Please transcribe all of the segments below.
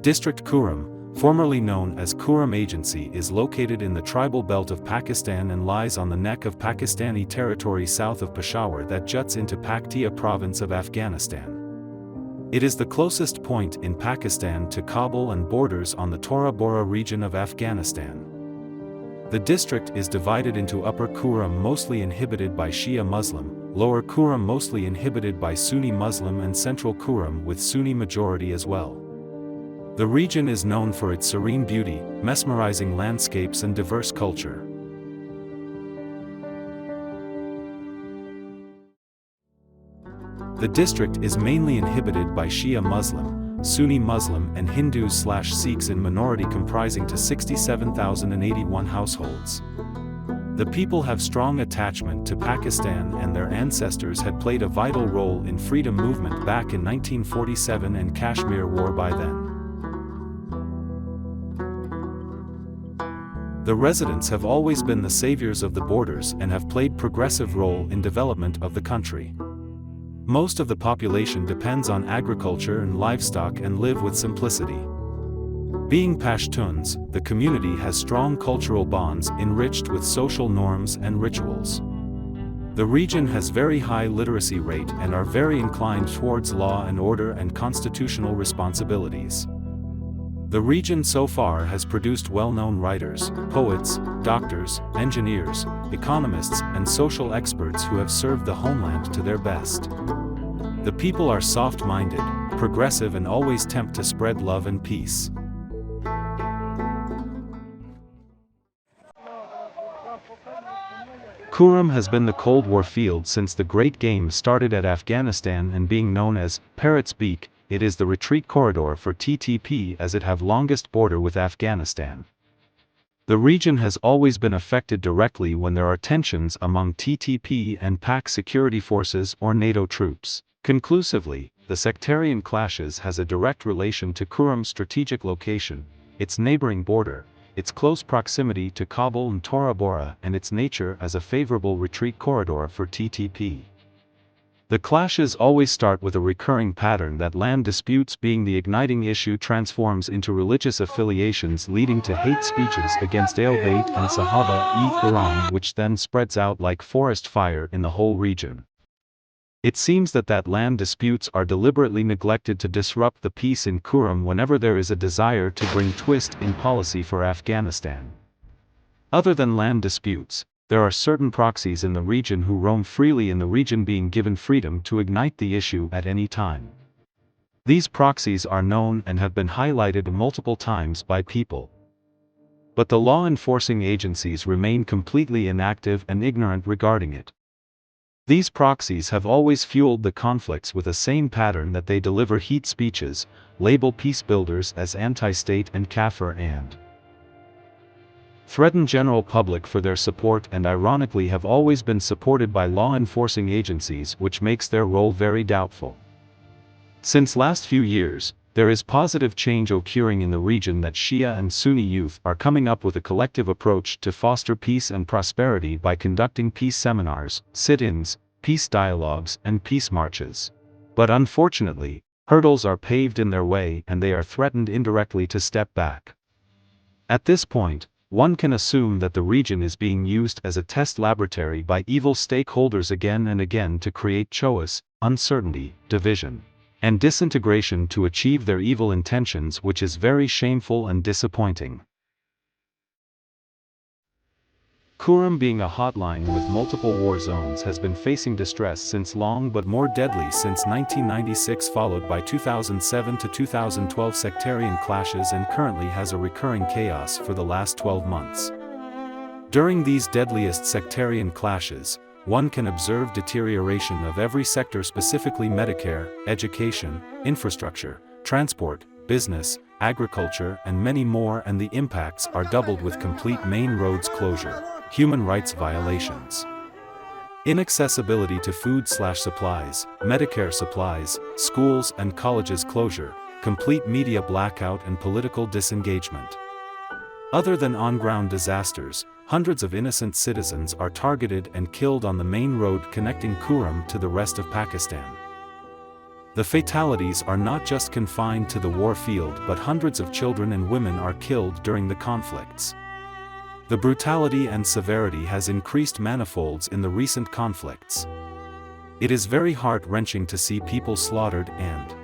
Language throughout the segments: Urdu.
District Kurram, formerly known as Kurram Agency, is located in the tribal belt of Pakistan and lies on the neck of Pakistani territory south of Peshawar that juts into Paktia province of Afghanistan. It is the closest point in Pakistan to Kabul and borders on the Tora Bora region of Afghanistan. The district is divided into Upper Kurram, mostly inhabited by Shia Muslim, Lower Kurram, mostly inhabited by Sunni Muslim, and Central Kurram with Sunni majority as well. The region is known for its serene beauty, mesmerizing landscapes and diverse culture. The district is mainly inhabited by Shia Muslim, Sunni Muslim and Hindus/Sikhs in minority, comprising to 67,081 households. The people have strong attachment to Pakistan, and their ancestors had played a vital role in freedom movement back in 1947 and Kashmir War by then. The residents have always been the saviors of the borders and have played progressive role in development of the country. Most of the population depends on agriculture and livestock and live with simplicity. Being Pashtuns, the community has strong cultural bonds enriched with social norms and rituals. The region has very high literacy rate and are very inclined towards law and order and constitutional responsibilities. The region so far has produced well-known writers, poets, doctors, engineers, economists, and social experts who have served the homeland to their best. The people are soft-minded, progressive, and always attempt to spread love and peace. Kurram has been the Cold War field since the Great Game started at Afghanistan, and being known as Parrot's Beak, it is the retreat corridor for TTP as it have longest border with Afghanistan. The region has always been affected directly when there are tensions among TTP and PAK security forces or NATO troops. Conclusively, the sectarian clashes has a direct relation to Kurram's strategic location, its neighboring border, its close proximity to Kabul and Tora Bora, and its nature as a favorable retreat corridor for TTP. The clashes always start with a recurring pattern that land disputes being the igniting issue transforms into religious affiliations, leading to hate speeches against Ahl Bayt and Sahaba-e-Kiram, which then spreads out like forest fire in the whole region. It seems that land disputes are deliberately neglected to disrupt the peace in Kurram whenever there is a desire to bring twist in policy for Afghanistan. Other than land disputes, there are certain proxies in the region who roam freely in the region, being given freedom to ignite the issue at any time. These proxies are known and have been highlighted multiple times by people. But the law enforcing agencies remain completely inactive and ignorant regarding it. These proxies have always fueled the conflicts with the same pattern that they deliver heat speeches, label peace builders as anti-state and kafir, and threaten general public for their support, and ironically have always been supported by law enforcing agencies, which makes their role very doubtful. Since last few years, there is positive change occurring in the region that Shia and Sunni youth are coming up with a collective approach to foster peace and prosperity by conducting peace seminars, sit-ins, peace dialogues, and peace marches. But unfortunately, hurdles are paved in their way and they are threatened indirectly to step back. At this point, one can assume that the region is being used as a test laboratory by evil stakeholders again and again to create chaos, uncertainty, division, and disintegration to achieve their evil intentions, which is very shameful and disappointing. Kurram, being a hotline with multiple war zones, has been facing distress since long, but more deadly since 1996, followed by 2007 to 2012 sectarian clashes, and currently has a recurring chaos for the last 12 months. During these deadliest sectarian clashes, one can observe deterioration of every sector, specifically Medicare, education, infrastructure, transport, business, agriculture, and many more, and the impacts are doubled with complete main roads closure, human rights violations, inaccessibility to food/supplies, Medicare supplies, schools and colleges closure, complete media blackout, and political disengagement. Other than on-ground disasters, hundreds of innocent citizens are targeted and killed on the main road connecting Kurram to the rest of Pakistan. The fatalities are not just confined to the war field, but hundreds of children and women are killed during the conflicts. The brutality and severity has increased manifolds in the recent conflicts. It is very heart-wrenching to see people slaughtered and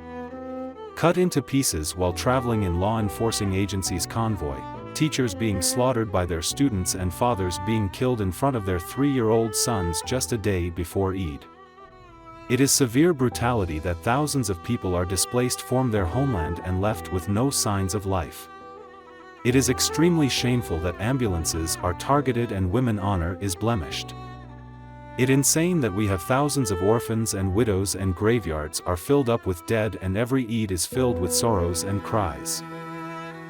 cut into pieces while traveling in law enforcing agencies' convoy, teachers being slaughtered by their students and fathers being killed in front of their 3-year-old sons just a day before Eid. It is severe brutality that thousands of people are displaced from their homeland and left with no signs of life. It is extremely shameful that ambulances are targeted and women's honor is blemished. It is insane that we have thousands of orphans and widows and graveyards are filled up with dead and every Eid is filled with sorrows and cries.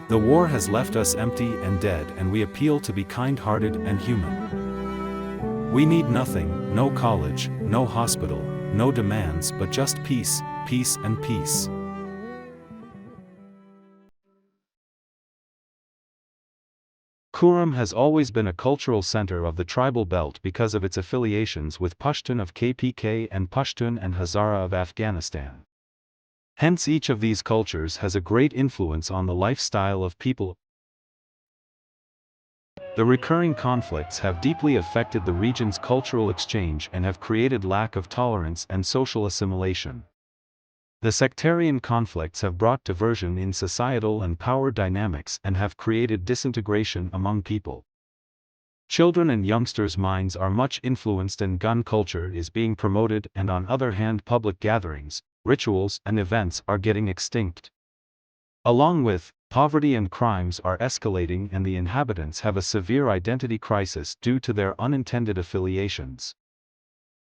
The war has left us empty and dead and we appeal to be kind-hearted and human. We need nothing, no college, no hospital, no demands but just peace, peace and peace. Kurram has always been a cultural center of the tribal belt because of its affiliations with Pashtun of KPK and Pashtun and Hazara of Afghanistan. Hence each of these cultures has a great influence on the lifestyle of people. The recurring conflicts have deeply affected the region's cultural exchange and have created lack of tolerance and social assimilation. The sectarian conflicts have brought diversion in societal and power dynamics and have created disintegration among people. Children and youngsters' minds are much influenced and gun culture is being promoted, and on other hand public gatherings, rituals and events are getting extinct. Along with, poverty and crimes are escalating and the inhabitants have a severe identity crisis due to their unintended affiliations.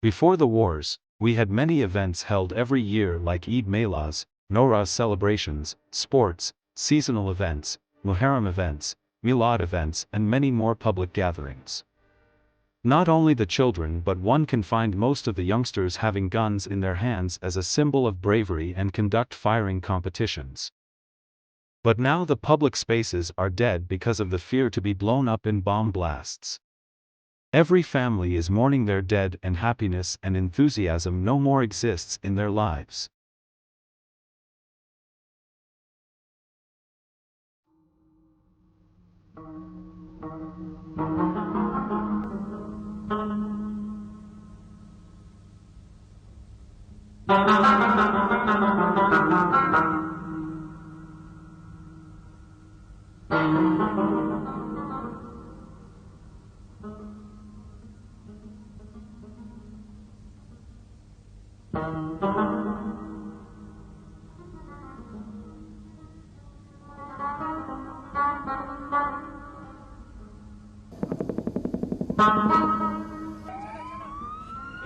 Before the wars, we had many events held every year like Eid Melas, Nowruz celebrations, sports, seasonal events, Muharram events, Milad events and many more public gatherings. Not only the children but one can find most of the youngsters having guns in their hands as a symbol of bravery and conduct firing competitions. But now the public spaces are dead because of the fear to be blown up in bomb blasts. Every family is mourning their dead and happiness and enthusiasm no more exists in their lives.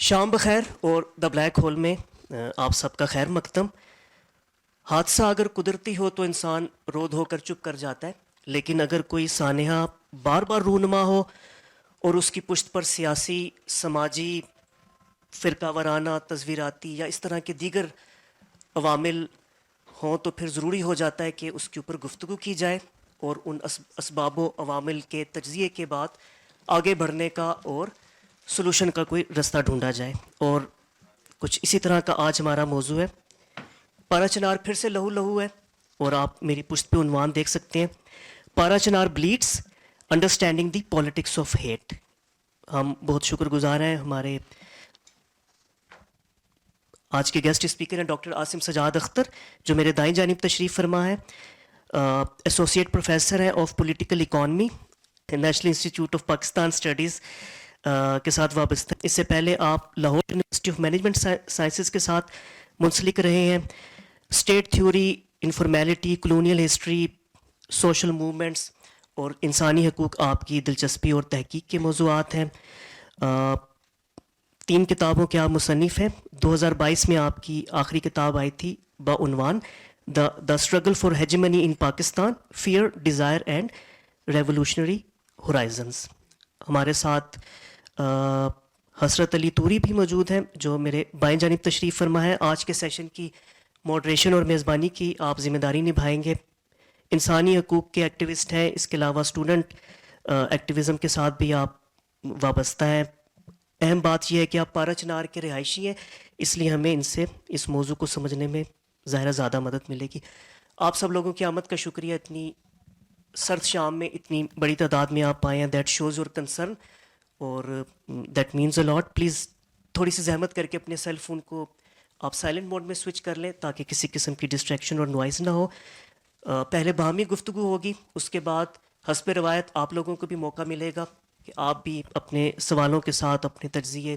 شام بخیر اور دا بلیک ہول میں آپ سب کا خیر مقدم. حادثہ اگر قدرتی ہو تو انسان رو دھو کر چپ کر جاتا ہے، لیکن اگر کوئی سانحہ بار بار رونما ہو اور اس کی پشت پر سیاسی، سماجی، فرقہ وارانہ، تصویراتی یا اس طرح کے دیگر عوامل ہوں تو پھر ضروری ہو جاتا ہے کہ اس کے اوپر گفتگو کی جائے اور ان اسباب و عوامل کے تجزیے کے بعد آگے بڑھنے کا اور سلوشن کا کوئی رستہ ڈھونڈا جائے. اور کچھ اسی طرح کا آج ہمارا موضوع ہے. پارا چنار پھر سے لہو لہو ہے اور آپ میری پشت پہ عنوان دیکھ سکتے ہیں، Parachinar bleeds understanding the politics of hate. ہم بہت شکر گزار ہیں، ہمارے آج کے گیسٹ اسپیکر ہیں ڈاکٹر عاصم سجاد اختر جو میرے دائیں جانب تشریف فرما ہے. ایسوسیٹ پروفیسر ہیں of political economy national institute of Pakistan studies کے ساتھ وابستہ. اس سے پہلے آپ Lahore university of management sciences کے ساتھ منسلک رہے ہیں. State theory, informality, colonial history, social movements اور انسانی حقوق آپ کی دلچسپی اور تحقیق کے موضوعات ہیں. 3 کتابوں کے آپ مصنف ہیں. 2022 میں آپ کی آخری کتاب آئی تھی بعنوان the struggle for hegemony in Pakistan, fear, desire and revolutionary horizons. ہمارے ساتھ حسرت علی توری بھی موجود ہیں جو میرے بائیں جانب تشریف فرما ہے. آج کے سیشن کی ماڈریشن اور میزبانی کی آپ ذمہ داری نبھائیں گے. انسانی حقوق کے ایکٹیوسٹ ہیں, اس کے علاوہ اسٹوڈنٹ ایکٹیویزم کے ساتھ بھی آپ وابستہ ہیں. اہم بات یہ ہے کہ آپ پارا چنار کے رہائشی ہیں, اس لیے ہمیں ان سے اس موضوع کو سمجھنے میں ظاہرہ زیادہ مدد ملے گی. آپ سب لوگوں کی آمد کا شکریہ. اتنی سرد شام میں اتنی بڑی تعداد میں آپ آئے ہیں. دیٹ شوز یور کنسرن اور that means a lot. Please تھوڑی سی زحمت کر کے اپنے سیل فون کو آپ سائلنٹ موڈ میں سوئچ کر لیں تاکہ کسی قسم کی ڈسٹریکشن اور نوائز نہ ہو. پہلے باہمی گفتگو ہوگی, اس کے بعد حسب روایت آپ لوگوں کو بھی موقع ملے گا کہ آپ بھی اپنے سوالوں کے ساتھ, اپنے تجزیے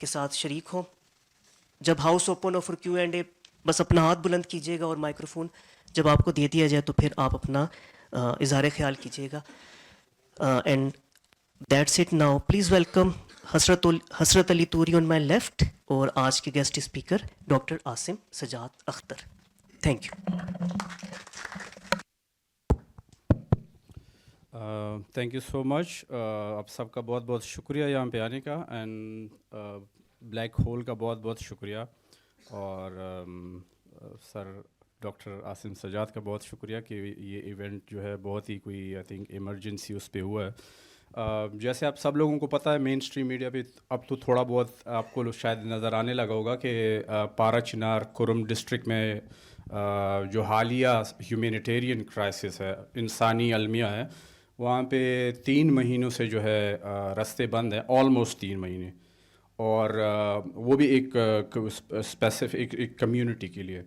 کے ساتھ شریک ہوں. جب ہاؤس اوپن ہو فار کیو اینڈ اے بس اپنا ہاتھ بلند کیجیے گا اور مائکروفون جب آپ کو دے دیا جائے تو پھر آپ اپنا اظہار خیال کیجیے گا. And that's it now. Please welcome Hasrat Ali Turi on my left اور آج کے guest speaker doctor Asim Sajjad Akhtar. Thank you. Thank you so much. آپ سب کا بہت بہت شکریہ یہاں پہ آنے کا, اینڈ بلیک ہول کا بہت بہت شکریہ, اور سر ڈاکٹر عاصم سجاد کا بہت شکریہ کہ یہ ایونٹ جو ہے بہت ہی کوئی آئی تھنک ایمرجنسی اس پہ ہوا ہے. جیسے آپ سب لوگوں کو پتہ ہے مین اسٹریم میڈیا پہ اب تو تھوڑا بہت آپ کو شاید نظر آنے لگا ہوگا کہ پارا چنار کرم ڈسٹرکٹ میں جو حالیہ ہیومینیٹیرین کرائسس ہے, انسانی المیہ ہے, وہاں پہ 3 مہینوں سے جو ہے راستے بند ہیں, آلموسٹ 3 مہینے, اور وہ بھی ایک اسپیسیفک ایک کمیونٹی کے لیے.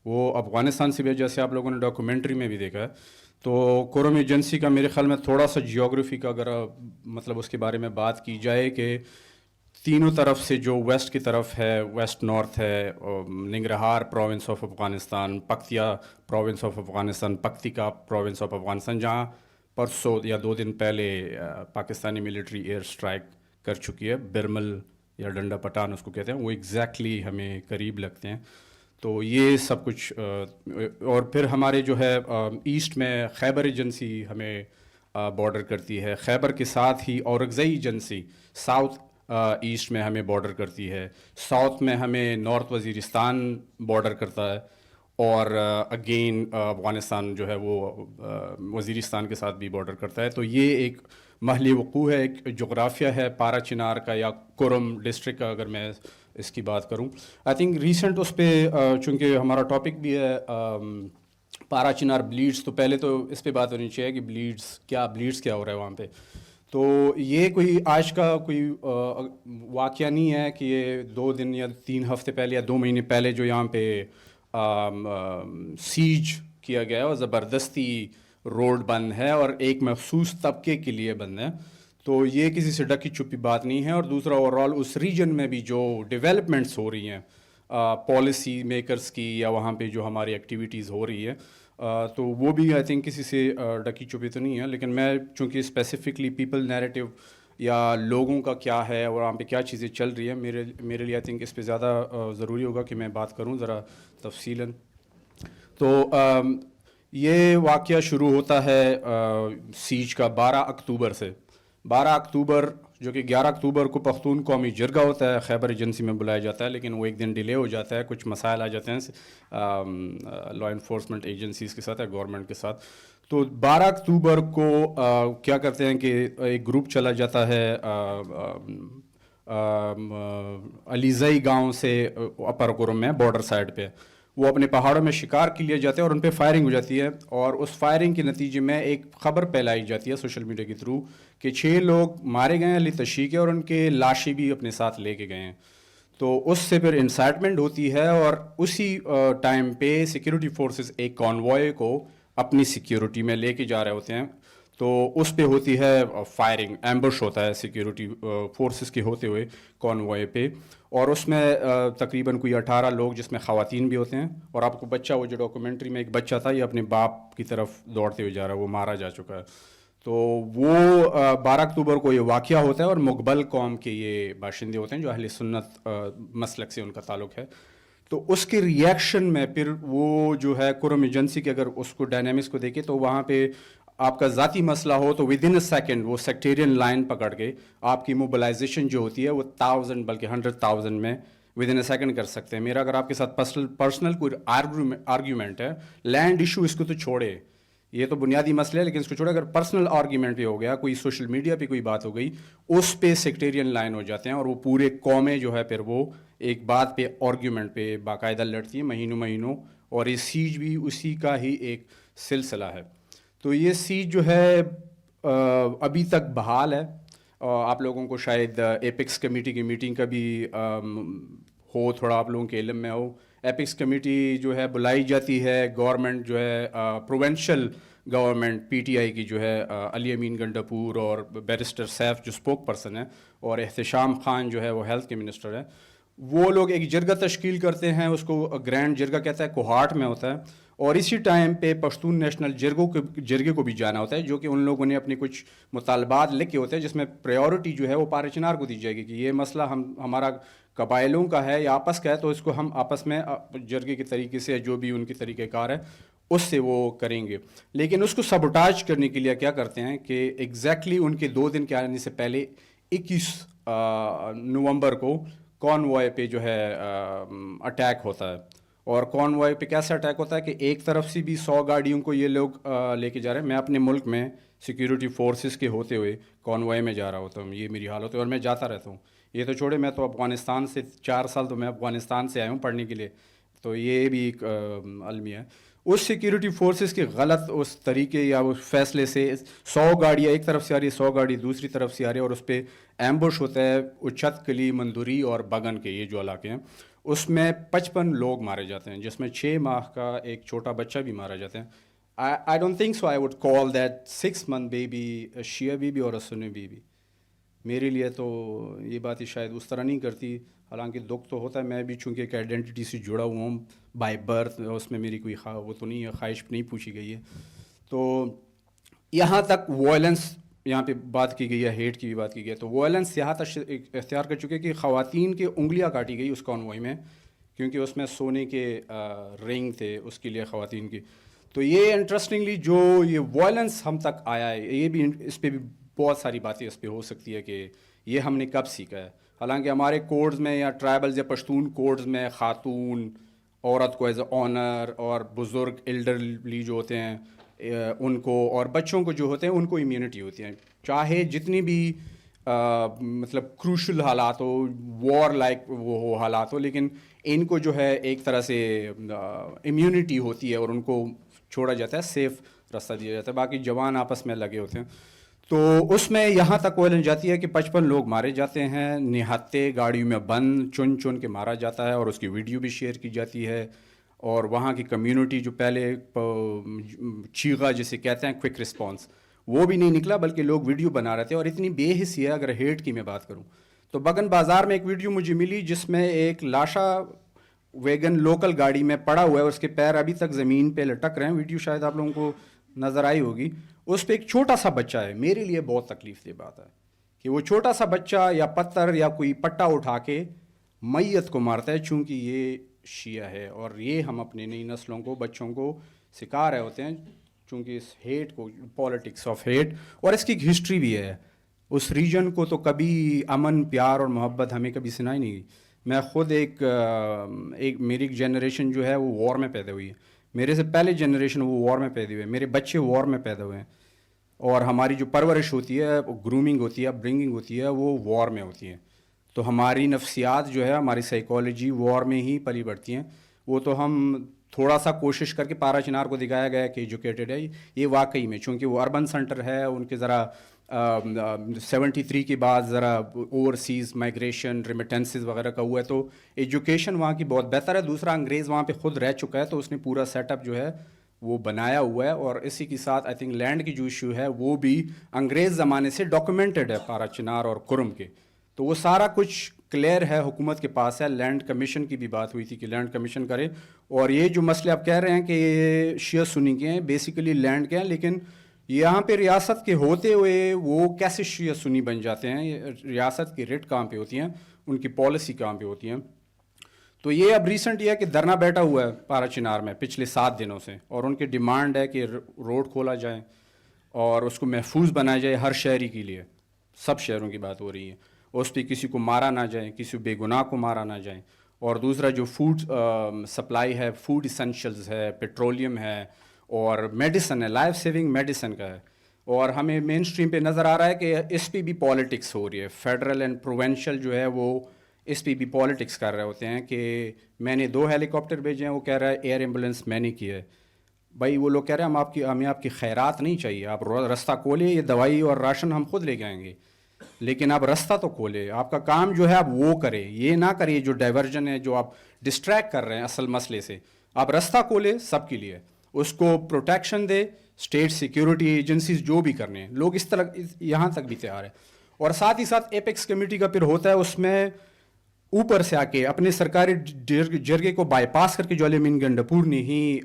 وہ افغانستان سے بھی, جیسے آپ لوگوں نے ڈاکومنٹری میں بھی دیکھا ہے. تو کرم ایجنسی کا میرے خیال میں تھوڑا سا جیوگرافی کا اگر مطلب اس کے بارے میں بات کی جائے کہ تینوں طرف سے جو ویسٹ کی طرف ہے, ویسٹ نارتھ ہے, Nangarhar province of Afghanistan, Paktia province of Afghanistan, Paktika province of Afghanistan, جہاں پرسوں یا 2 دن پہلے پاکستانی ملٹری ایئر اسٹرائک کر چکی ہے. برمل یا ڈنڈا پٹان اس کو کہتے ہیں, وہ ایگزیکٹلی ہمیں قریب لگتے ہیں. تو یہ سب کچھ, اور پھر ہمارے جو ہے ایسٹ میں خیبر ایجنسی ہمیں بارڈر کرتی ہے, خیبر کے ساتھ ہی اورگزئی ایجنسی ساؤتھ ایسٹ میں ہمیں بارڈر کرتی ہے, ساؤتھ میں ہمیں نارتھ وزیرستان بارڈر کرتا ہے, اور اگین افغانستان جو ہے وہ وزیرستان کے ساتھ بھی بارڈر کرتا ہے. تو یہ ایک محل وقوع ہے, ایک جغرافیہ ہے پارا چنار کا یا کرم ڈسٹرکٹ کا. اگر میں اس کی بات کروں, آئی تھنک ریسنٹ اس پہ چونکہ ہمارا ٹاپک بھی ہے پارا چنار بلیڈس, تو پہلے تو اس پہ بات ہونی چاہیے کہ بلیڈس کیا ہو رہا ہے وہاں پہ. تو یہ کوئی آج کا کوئی واقعہ نہیں ہے کہ یہ 2 دن یا 3 ہفتے پہلے یا 2 مہینے پہلے جو یہاں پہ سیج کیا گیا ہے اور زبردستی روڈ بند ہے اور ایک مخصوص طبقے کے لیے بند ہے. تو یہ کسی سے ڈکی چھپی بات نہیں ہے. اور دوسرا اوور آل اس ریجن میں بھی جو ڈیولپمنٹس ہو رہی ہیں پالیسی میکرز کی یا وہاں پہ جو ہماری ایکٹیویٹیز ہو رہی ہے, تو وہ بھی آئی تھنک کسی سے ڈکی چھپی تو نہیں ہے. لیکن میں چونکہ اسپیسیفکلی پیپل نیریٹو یا لوگوں کا کیا ہے اور وہاں پہ کیا چیزیں چل رہی ہیں, میرے لیے آئی تھنک اس پہ زیادہ ضروری ہوگا کہ میں بات کروں ذرا تفصیلاً. تو یہ واقعہ شروع ہوتا ہے سیج کا 12 اکتوبر سے. 12 اکتوبر جو کہ 11 اکتوبر کو پختون قومی جرگہ ہوتا ہے, خیبر ایجنسی میں بلایا جاتا ہے, لیکن وہ ایک دن ڈیلے ہو جاتا ہے, کچھ مسائل آ جاتے ہیں لا انفورسمنٹ ایجنسیز کے ساتھ یا گورنمنٹ کے ساتھ. تو 12 اکتوبر کو کیا کرتے ہیں کہ ایک گروپ چلا جاتا ہے علیزئی گاؤں سے اپر کرم میں بارڈر سائڈ پہ. وہ اپنے پہاڑوں میں شکار کے لیے جاتے ہیں اور ان پہ فائرنگ ہو جاتی ہے, اور اس فائرنگ کے نتیجے میں ایک خبر پھیلائی جاتی ہے سوشل میڈیا کے تھرو کہ 6 لوگ مارے گئے ہیں علی تشیع کے, اور ان کے لاشیں بھی اپنے ساتھ لے کے گئے ہیں. تو اس سے پھر انسائٹمنٹ ہوتی ہے, اور اسی ٹائم پہ سیکیورٹی فورسز ایک کانوائے کو اپنی سیکیورٹی میں لے کے جا رہے ہوتے ہیں تو اس پہ ہوتی ہے فائرنگ، ایمبش ہوتا ہے سیکیورٹی فورسز کے ہوتے ہوئے کانوائے پہ، اور اس میں تقریباً کوئی 18 لوگ جس میں خواتین بھی ہوتے ہیں، اور آپ کو بچہ، وہ جو ڈاکومنٹری میں ایک بچہ تھا یہ اپنے باپ کی طرف دوڑتے ہوئے جا رہا ہے، وہ مارا جا چکا ہے. تو وہ 12 اکتوبر کو یہ واقعہ ہوتا ہے، اور مقبل قوم کے یہ باشندے ہوتے ہیں جو اہل سنت مسلک سے ان کا تعلق ہے. تو اس کے ریئیکشن میں پھر وہ جو ہے قرم ایجنسی کے اگر اس کو ڈائنامکس کو دیکھیں تو وہاں پہ آپ کا ذاتی مسئلہ ہو تو ود ان اے سیکنڈ وہ سیکٹیرین لائن پکڑ کے آپ کی موبلائزیشن جو ہوتی ہے وہ 1000 بلکہ 100,000 میں ود ان اے سیکنڈ کر سکتے ہیں. میرا اگر آپ کے ساتھ پرسنل کوئی آرگیومنٹ ہے، لینڈ ایشو اس کو تو چھوڑے، یہ تو بنیادی مسئلہ ہے، لیکن اس کو چھوڑے اگر پرسنل آرگیومنٹ پہ ہو گیا، کوئی سوشل میڈیا پہ کوئی بات ہو گئی، اس پہ سیکٹیرین لائن ہو جاتے ہیں، اور وہ پورے قومیں جو ہے پھر وہ ایک بات پہ آرگیومنٹ پہ باقاعدہ لڑتی ہیں مہینوں، اور یہ سیج بھی اسی کا ہی ایک سلسلہ ہے. تو یہ سیج جو ہے ابھی تک بحال ہے. آپ لوگوں کو شاید ایپکس کمیٹی کی میٹنگ کا بھی ہو، تھوڑا آپ لوگوں کے علم میں ہو. ایپکس کمیٹی جو ہے بلائی جاتی ہے، گورنمنٹ جو ہے provincial government P T I کی جو ہے علی امین گنڈاپور اور بیرسٹر سیف جو اسپوک پرسن ہیں، اور احتشام خان جو ہے وہ ہیلتھ کے منسٹر ہیں، وہ لوگ ایک جرگہ تشکیل کرتے ہیں. اس کو گرینڈ جرگہ کہتا ہے، کوہاٹ میں ہوتا ہے، اور اسی ٹائم پہ پشتون نیشنل جرگے کو بھی جانا ہوتا ہے، جو کہ ان لوگوں نے اپنے کچھ مطالبات لکھے ہوتے ہیں جس میں پریورٹی جو ہے وہ پار چنار کو دی جائے گی کہ یہ مسئلہ ہمارا قبائلوں کا ہے یا آپس کا ہے، تو اس کو ہم آپس میں جرگے کے طریقے سے جو بھی ان کے طریقہ کار ہے اس سے وہ کریں گے. لیکن اس کو سبوٹاج کرنے کے لیے کیا کرتے ہیں کہ ایگزیکٹلی ان کے 2 دن کے آنے سے پہلے 21 نومبر کو کانوائے پہ جو ہے اٹیک ہوتا ہے. اور کانوائے پہ کیسا اٹیک ہوتا ہے کہ ایک طرف سے بھی 100 گاڑیوں کو یہ لوگ لے کے جا رہے ہیں. میں اپنے ملک میں سیکیورٹی فورسز کے ہوتے ہوئے کانوائے میں جا رہا ہوتا ہوں، یہ میری حالت ہے، اور میں جاتا رہتا ہوں. یہ تو چھوڑے، میں تو افغانستان سے 4 سال تو میں افغانستان سے آیا ہوں پڑھنے کے لیے، تو یہ بھی ایک المیہ ہے. اس سیکیورٹی فورسز کے غلط اس طریقے یا اس فیصلے سے 100 گاڑیاں ایک طرف سے آ رہی ہے، 100 گاڑی دوسری طرف سے آ رہی ہے، اور اس پہ ایمبوش ہوتا ہے. اچت کلی، مندوری اور بگن کے یہ جو علاقے ہیں، اس میں 55 لوگ مارے جاتے ہیں، جس میں 6 ماہ کا ایک چھوٹا بچہ بھی مارا جاتا ہے. I don't think so I would call that 6 month baby Shia baby اور سنی بیبی. میرے لیے تو یہ بات ہی شاید اس طرح نہیں کرتی، حالانکہ دکھ تو ہوتا ہے. میں بھی چونکہ ایک آئیڈینٹی سے جڑا ہوا ہوں بائی برتھ، اس میں میری کوئی وہ تو نہیں ہے، خواہش نہیں پوچھی گئی ہے. تو یہاں تک وائلنس یہاں پہ بات کی گئی ہے، ہیٹ کی بھی بات کی گئی ہے. تو وائلنس یہاں تک اختیار کر چکے کہ خواتین کی انگلیاں کاٹی گئی اس کانوائے میں، کیونکہ اس میں سونے کے رنگ تھے اس کے لیے خواتین کی. تو یہ انٹرسٹنگلی جو یہ وائلنس ہم تک آیا ہے، یہ بھی اس پہ بھی بہت ساری باتیں اس پہ ہو سکتی ہے کہ یہ ہم نے کب سیکھا ہے. حالانکہ ہمارے کوڈز میں یا ٹرائبلز یا پشتون کوڈز میں خاتون، عورت کو ایز اے آنر، اور بزرگ ایلڈرلی جو ہوتے ہیں ان کو، اور بچوں کو جو ہوتے ہیں ان کو امیونٹی ہوتی ہے، چاہے جتنی بھی مطلب کروشل حالات ہو، وار لائک وہ ہو حالات ہو، لیکن ان کو جو ہے ایک طرح سے امیونٹی ہوتی ہے اور ان کو چھوڑا جاتا ہے، سیف راستہ دیا جاتا ہے. باقی جوان آپس میں لگے ہوتے ہیں. تو اس میں یہاں تک وائلنس جاتی ہے کہ 55 لوگ مارے جاتے ہیں، نہتے گاڑیوں میں بند چن کے مارا جاتا ہے، اور اس کی ویڈیو بھی شیئر کی جاتی ہے. اور وہاں کی کمیونٹی جو پہلے چیغا جسے کہتے ہیں کوئک رسپانس، وہ بھی نہیں نکلا، بلکہ لوگ ویڈیو بنا رہے تھے. اور اتنی بے حسی ہے، اگر ہیٹ کی میں بات کروں تو بگن بازار میں ایک ویڈیو مجھے ملی جس میں ایک لاشا ویگن لوکل گاڑی میں پڑا ہوا ہے، اس کے پیر ابھی تک زمین پہ لٹک رہے ہیں. ویڈیو شاید آپ لوگوں کو نظر آئی ہوگی. اس پہ ایک چھوٹا سا بچہ ہے. میرے لیے بہت تکلیف دہ بات ہے کہ وہ چھوٹا سا بچہ یا پتھر یا کوئی پٹا اٹھا کے میت کو مارتا ہے، چونکہ یہ شیعہ ہے. اور یہ ہم اپنے نئی نسلوں کو، بچوں کو سکھا رہے ہوتے ہیں، چونکہ اس ہیٹ کو، پالیٹکس آف ہیٹ، اور اس کی ایک ہسٹری بھی ہے. اس ریجن کو تو کبھی امن، پیار اور محبت ہمیں کبھی سنائی نہیں گئی. میں خود ایک میری ایک جنریشن جو ہے وہ وار میں پیدا ہوئی ہے. میرے سے پہلے جنریشن وہ وار میں پیدا ہوئے، میرے بچے وار میں پیدا ہوئے ہیں. اور ہماری جو پرورش ہوتی ہے، گرومنگ ہوتی ہے، برنگنگ ہوتی ہے، وہ وار میں ہوتی ہے. تو ہماری نفسیات جو ہے، ہماری سائیکالوجی وار میں ہی پلی بڑھتی ہیں. وہ تو ہم تھوڑا سا کوشش کر کے پارا چنار کو دکھایا گیا کہ ایجوکیٹڈ ہے. یہ واقعی میں چونکہ وہ اربن سینٹر ہے، ان کے ذرا 73 کے بعد ذرا اوورسیز مائگریشن، ریمیٹنسز وغیرہ کا ہوا ہے، تو ایجوکیشن وہاں کی بہت بہتر ہے. دوسرا، انگریز وہاں پہ خود رہ چکا ہے، تو اس نے پورا سیٹ اپ جو ہے وہ بنایا ہوا ہے, اور اسی کے ساتھ آئی تھنک لینڈ کی جو ایشو ہے وہ بھی انگریز زمانے سے ڈاکومنٹڈ ہے پارا چنار اور کرم کے, تو وہ سارا کچھ کلیئر ہے, حکومت کے پاس ہے. لینڈ کمیشن کی بھی بات ہوئی تھی کہ لینڈ کمیشن کرے, اور یہ جو مسئلے آپ کہہ رہے ہیں کہ یہ شیعہ سنی کے ہیں, بیسیکلی لینڈ کے ہیں, لیکن یہاں پہ ریاست کے ہوتے ہوئے وہ کیسے شیعہ سنی بن جاتے ہیں, ریاست کی ریٹ کہاں پہ ہوتی ہیں, ان کی پالیسی کہاں پہ ہوتی ہیں. تو یہ اب ریسنٹ یہ ہے کہ دھرنا بیٹھا ہوا ہے پارا چنار میں پچھلے 7 دنوں سے, اور ان کی ڈیمانڈ ہے کہ روڈ کھولا جائے اور اس کو محفوظ بنایا جائے ہر شہری کے لیے, سب شہروں کی بات ہو رہی ہے, اس پہ کسی کو مارا نہ جائے, کسی بے گناہ کو مارا نہ جائے. اور دوسرا جو فوڈ سپلائی ہے, فوڈ اسینشلز ہے, پیٹرولیم ہے, اور میڈیسن ہے, لائف سیونگ میڈیسن کا ہے. اور ہمیں مین اسٹریم پہ نظر آ رہا ہے کہ اس پہ بھی پالیٹکس ہو رہی ہے, فیڈرل اینڈ پروونشل جو ہے وہ اس پہ بھی پالیٹکس کر رہے ہوتے ہیں کہ میں نے 2 ہیلی کاپٹر بھیجے ہیں, وہ کہہ رہا ہے ایئر ایمبولینس میں نے کی ہے. بھائی وہ لوگ کہہ رہے ہیں ہمیں آپ کی خیرات نہیں چاہیے, آپ رستہ کھولے, یہ دوائی اور راشن ہم خود لے کے آئیں گے, لیکن آپ رستہ تو کھولے, آپ کا کام جو ہے آپ وہ کرے, یہ نہ کریے جو ڈائیورژن ہے, جو آپ ڈسٹریکٹ کر رہے ہیں اصل مسئلے سے. آپ رستہ کھولے سب کے لیے, اس کو پروٹیکشن دے, اسٹیٹ سیکیورٹی ایجنسیز جو بھی کرنے ہیں, لوگ اس طرح یہاں تک بھی تیار ہیں. اور ساتھ ہی ساتھ ایپیکس کمیٹی کا پھر ہوتا ہے, اس میں اوپر سے آ کے اپنے سرکاری جرگے کو بائی پاس کر کے جو علمین گنڈپور نے ہی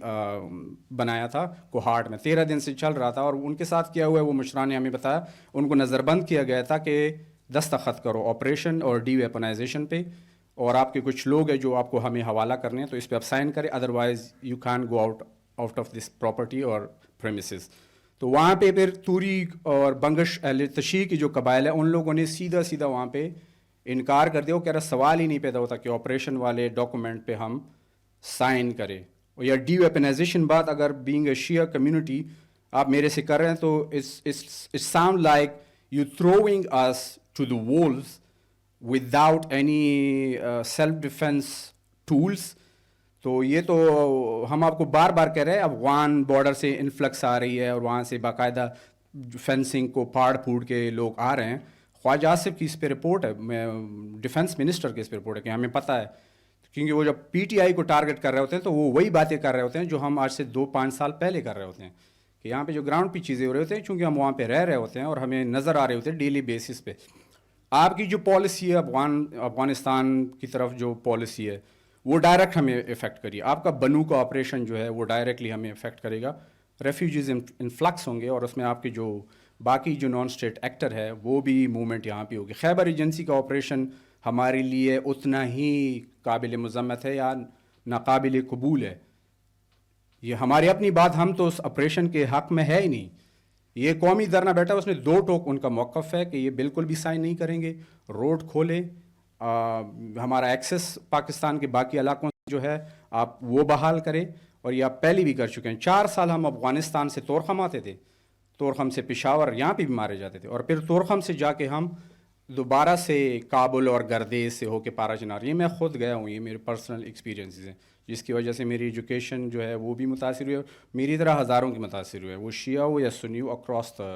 بنایا تھا کوہاٹ میں, 13 دن سے چل رہا تھا, اور ان کے ساتھ کیا ہوا ہے وہ مشران نے ہمیں بتایا, ان کو نظر بند کیا گیا تھا کہ دستخط کرو آپریشن اور ڈی ویپنائزیشن پہ, اور آپ کے کچھ لوگ ہیں جو آپ کو ہمیں حوالہ کرنے ہیں, تو اس پہ آپ سائن کریں, otherwise you can go out of this property اور پریمیسز. تو وہاں پہ پھر توری اور بنگش اہل تشیع کی جو قبائل ہیں, ان لوگوں نے سیدھا وہاں پہ انکار کر دیا. وہ کہہ رہا سوال ہی نہیں پیدا ہوتا کہ آپریشن والے ڈاکومنٹ پہ ہم سائن کریں, اور یا ڈی ویپنائزیشن بات اگر بینگ اے شیعہ کمیونٹی آپ میرے سے کر رہے ہیں, تو it sound like you throwing us to the wolves without any self defence tools. تو یہ تو ہم آپ کو بار بار کہہ رہے ہیں, افغان بارڈر سے انفلکس آ رہی ہے, اور وہاں سے باقاعدہ فینسنگ کو پھاڑ پھوڑ کے لوگ آ رہے ہیں. خواجہ آصف کی اس پہ رپورٹ ہے, ڈیفنس منسٹر کی اس پہ رپورٹ ہے کہ ہمیں پتہ ہے, کیونکہ وہ جب پی ٹی آئی کو ٹارگٹ کر رہے ہوتے ہیں تو وہ وہی باتیں کر رہے ہوتے ہیں جو ہم آج سے 2-5 سال پہلے کر رہے ہوتے ہیں, کہ یہاں پہ جو گراؤنڈ پہ چیزیں ہو رہے ہوتے ہیں, چونکہ ہم وہاں پہ رہ رہے ہوتے ہیں اور ہمیں نظر آ رہے ہوتے ہیں ڈیلی بیسس پہ. آپ کی جو پالیسی ہے افغانستان کی طرف جو پالیسی ہے وہ ڈائریکٹ ہمیں افیکٹ کری. آپ کا بنو کا آپریشن جو ہے وہ ڈائریکٹلی ہمیں افیکٹ کرے گا, ریفیوجیز انفلکس ہوں گے, اور اس میں آپ کے جو باقی جو نان اسٹیٹ ایکٹر ہے وہ بھی موومنٹ یہاں پہ ہوگی. خیبر ایجنسی کا آپریشن ہمارے لیے اتنا ہی قابل مذمت ہے یا ناقابل قبول ہے. یہ ہماری اپنی بات, ہم تو اس آپریشن کے حق میں ہے ہی نہیں. یہ قومی دھرنا بیٹھا, اس میں 2 ٹوک ان کا موقف ہے کہ یہ بالکل بھی سائن نہیں کریں گے, روڈ کھولے, ہمارا ایکسیس پاکستان کے باقی علاقوں سے جو ہے آپ وہ بحال کرے, اور یہ آپ پہلے بھی کر چکے ہیں. 4 سال ہم افغانستان سے طورخم آتے تھے, طورخم سے پشاور یہاں پہ بھی مارے جاتے تھے, اور پھر طورخم سے جا کے ہم دوبارہ سے کابل اور گردیز سے ہو کے پارا چنار. یہ میں خود گیا ہوں, یہ میرے پرسنل ایکسپیرینسز ہیں, جس کی وجہ سے میری ایجوکیشن جو ہے وہ بھی متاثر ہوئی ہے, میری طرح ہزاروں کی متاثر ہوئے, وہ شیعہ ہو یا سنی ہو, اکراس دا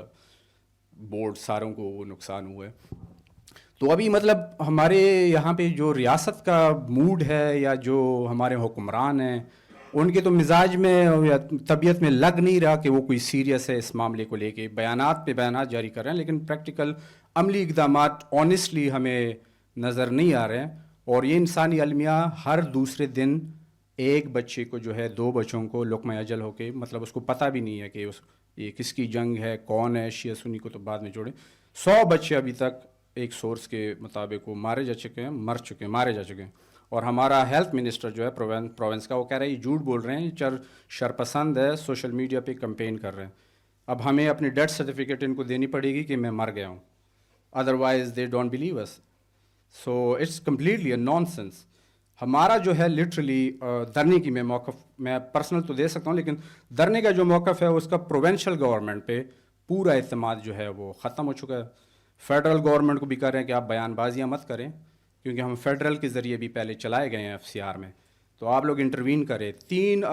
بورڈ ساروں کو وہ نقصان ہوا ہے. تو ابھی مطلب ہمارے یہاں پہ جو ریاست کا موڈ ہے یا جو ہمارے حکمران ہیں ان کے تو مزاج میں یا طبیعت میں لگ نہیں رہا کہ وہ کوئی سیریس ہے اس معاملے کو لے کے. بیانات پہ بیانات جاری کر رہے ہیں, لیکن پریکٹیکل عملی اقدامات آنیسٹلی ہمیں نظر نہیں آ رہے ہیں. اور یہ انسانی المیہ ہر دوسرے دن ایک بچے کو جو ہے 2 بچوں کو لقمہ اجل ہو کے, مطلب اس کو پتہ بھی نہیں ہے کہ یہ کس کی جنگ ہے, کون ہے, شیعہ سنی کو تو بعد میں چھوڑیں. 100 بچے ابھی تک ایک سورس کے مطابق وہ مارے جا چکے ہیں. اور ہمارا ہیلتھ منسٹر جو ہے پروونس کا, وہ کہہ رہا ہے یہ جھوٹ بول رہے ہیں, شرپسند ہے, سوشل میڈیا پہ کمپین کر رہے ہیں. اب ہمیں اپنی ڈیتھ سرٹیفکیٹ ان کو دینی پڑے گی کہ میں مر گیا ہوں, otherwise they don't believe us. So it's completely a nonsense. ہمارا جو ہے لٹرلی دھرنے کی میں موقف میں پرسنل تو دے سکتا ہوں, لیکن دھرنے کا جو موقف ہے اس کا پروونشل گورنمنٹ پہ پورا اعتماد جو ہے وہ ختم ہو چکا ہے. فیڈرل گورنمنٹ کو بھی کہہ رہے ہیں کہ آپ بیان بازیاں مت کریں, کیونکہ ہم فیڈرل کے ذریعے بھی پہلے چلائے گئے ہیں FCR میں, تو آپ لوگ انٹروین کریں. 3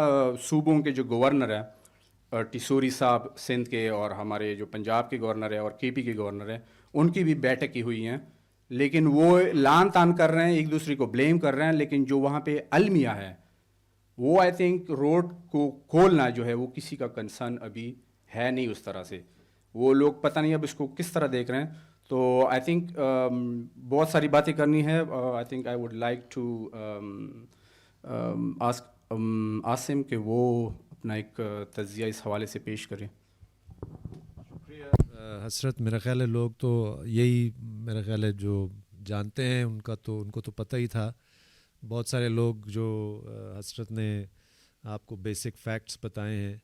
صوبوں کے جو گورنر ہیں, ٹیسوری صاحب سندھ کے, اور ہمارے جو پنجاب کے گورنر ہیں اور KP کے گورنر ہیں, ان کی بھی بیٹھک کی ہوئی ہیں, لیکن وہ لان تان کر رہے ہیں, ایک دوسرے کو بلیم کر رہے ہیں, لیکن جو وہاں پہ المیہ ہے وہ آئی تھنک روڈ کو کھولنا جو ہے وہ کسی کا کنسرن ابھی ہے نہیں اس طرح سے. وہ لوگ پتہ نہیں اب اس کو کس طرح دیکھ رہے ہیں. تو آئی تھنک بہت ساری باتیں کرنی ہے. I think I would like to ask Asim کہ وہ اپنا ایک تجزیہ اس حوالے سے پیش کریں. حسرت، میرا خیال ہے لوگ تو یہی میرا خیال ہے جو جانتے ہیں ان کو تو پتہ ہی تھا. بہت سارے لوگ جو حسرت نے آپ کو بیسک فیکٹس بتائے ہیں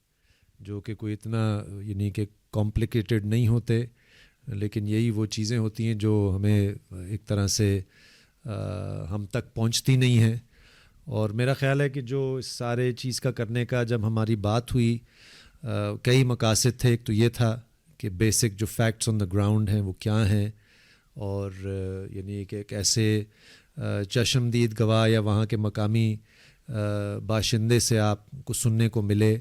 جو کہ کوئی اتنا یعنی کہ کمپلیکیٹڈ نہیں ہوتے، لیکن یہی وہ چیزیں ہوتی ہیں جو ہمیں ایک طرح سے ہم تک پہنچتی نہیں ہیں. اور میرا خیال ہے کہ جو اس سارے چیز کا کرنے کا جب ہماری بات ہوئی کئی مقاصد تھے. ایک تو یہ تھا کہ بیسک جو فیکٹس آن دا گراؤنڈ ہیں وہ کیا ہیں، اور یعنی کہ ایک ایسے چشمدید گواہ یا وہاں کے مقامی باشندے سے آپ کو سننے کو ملے.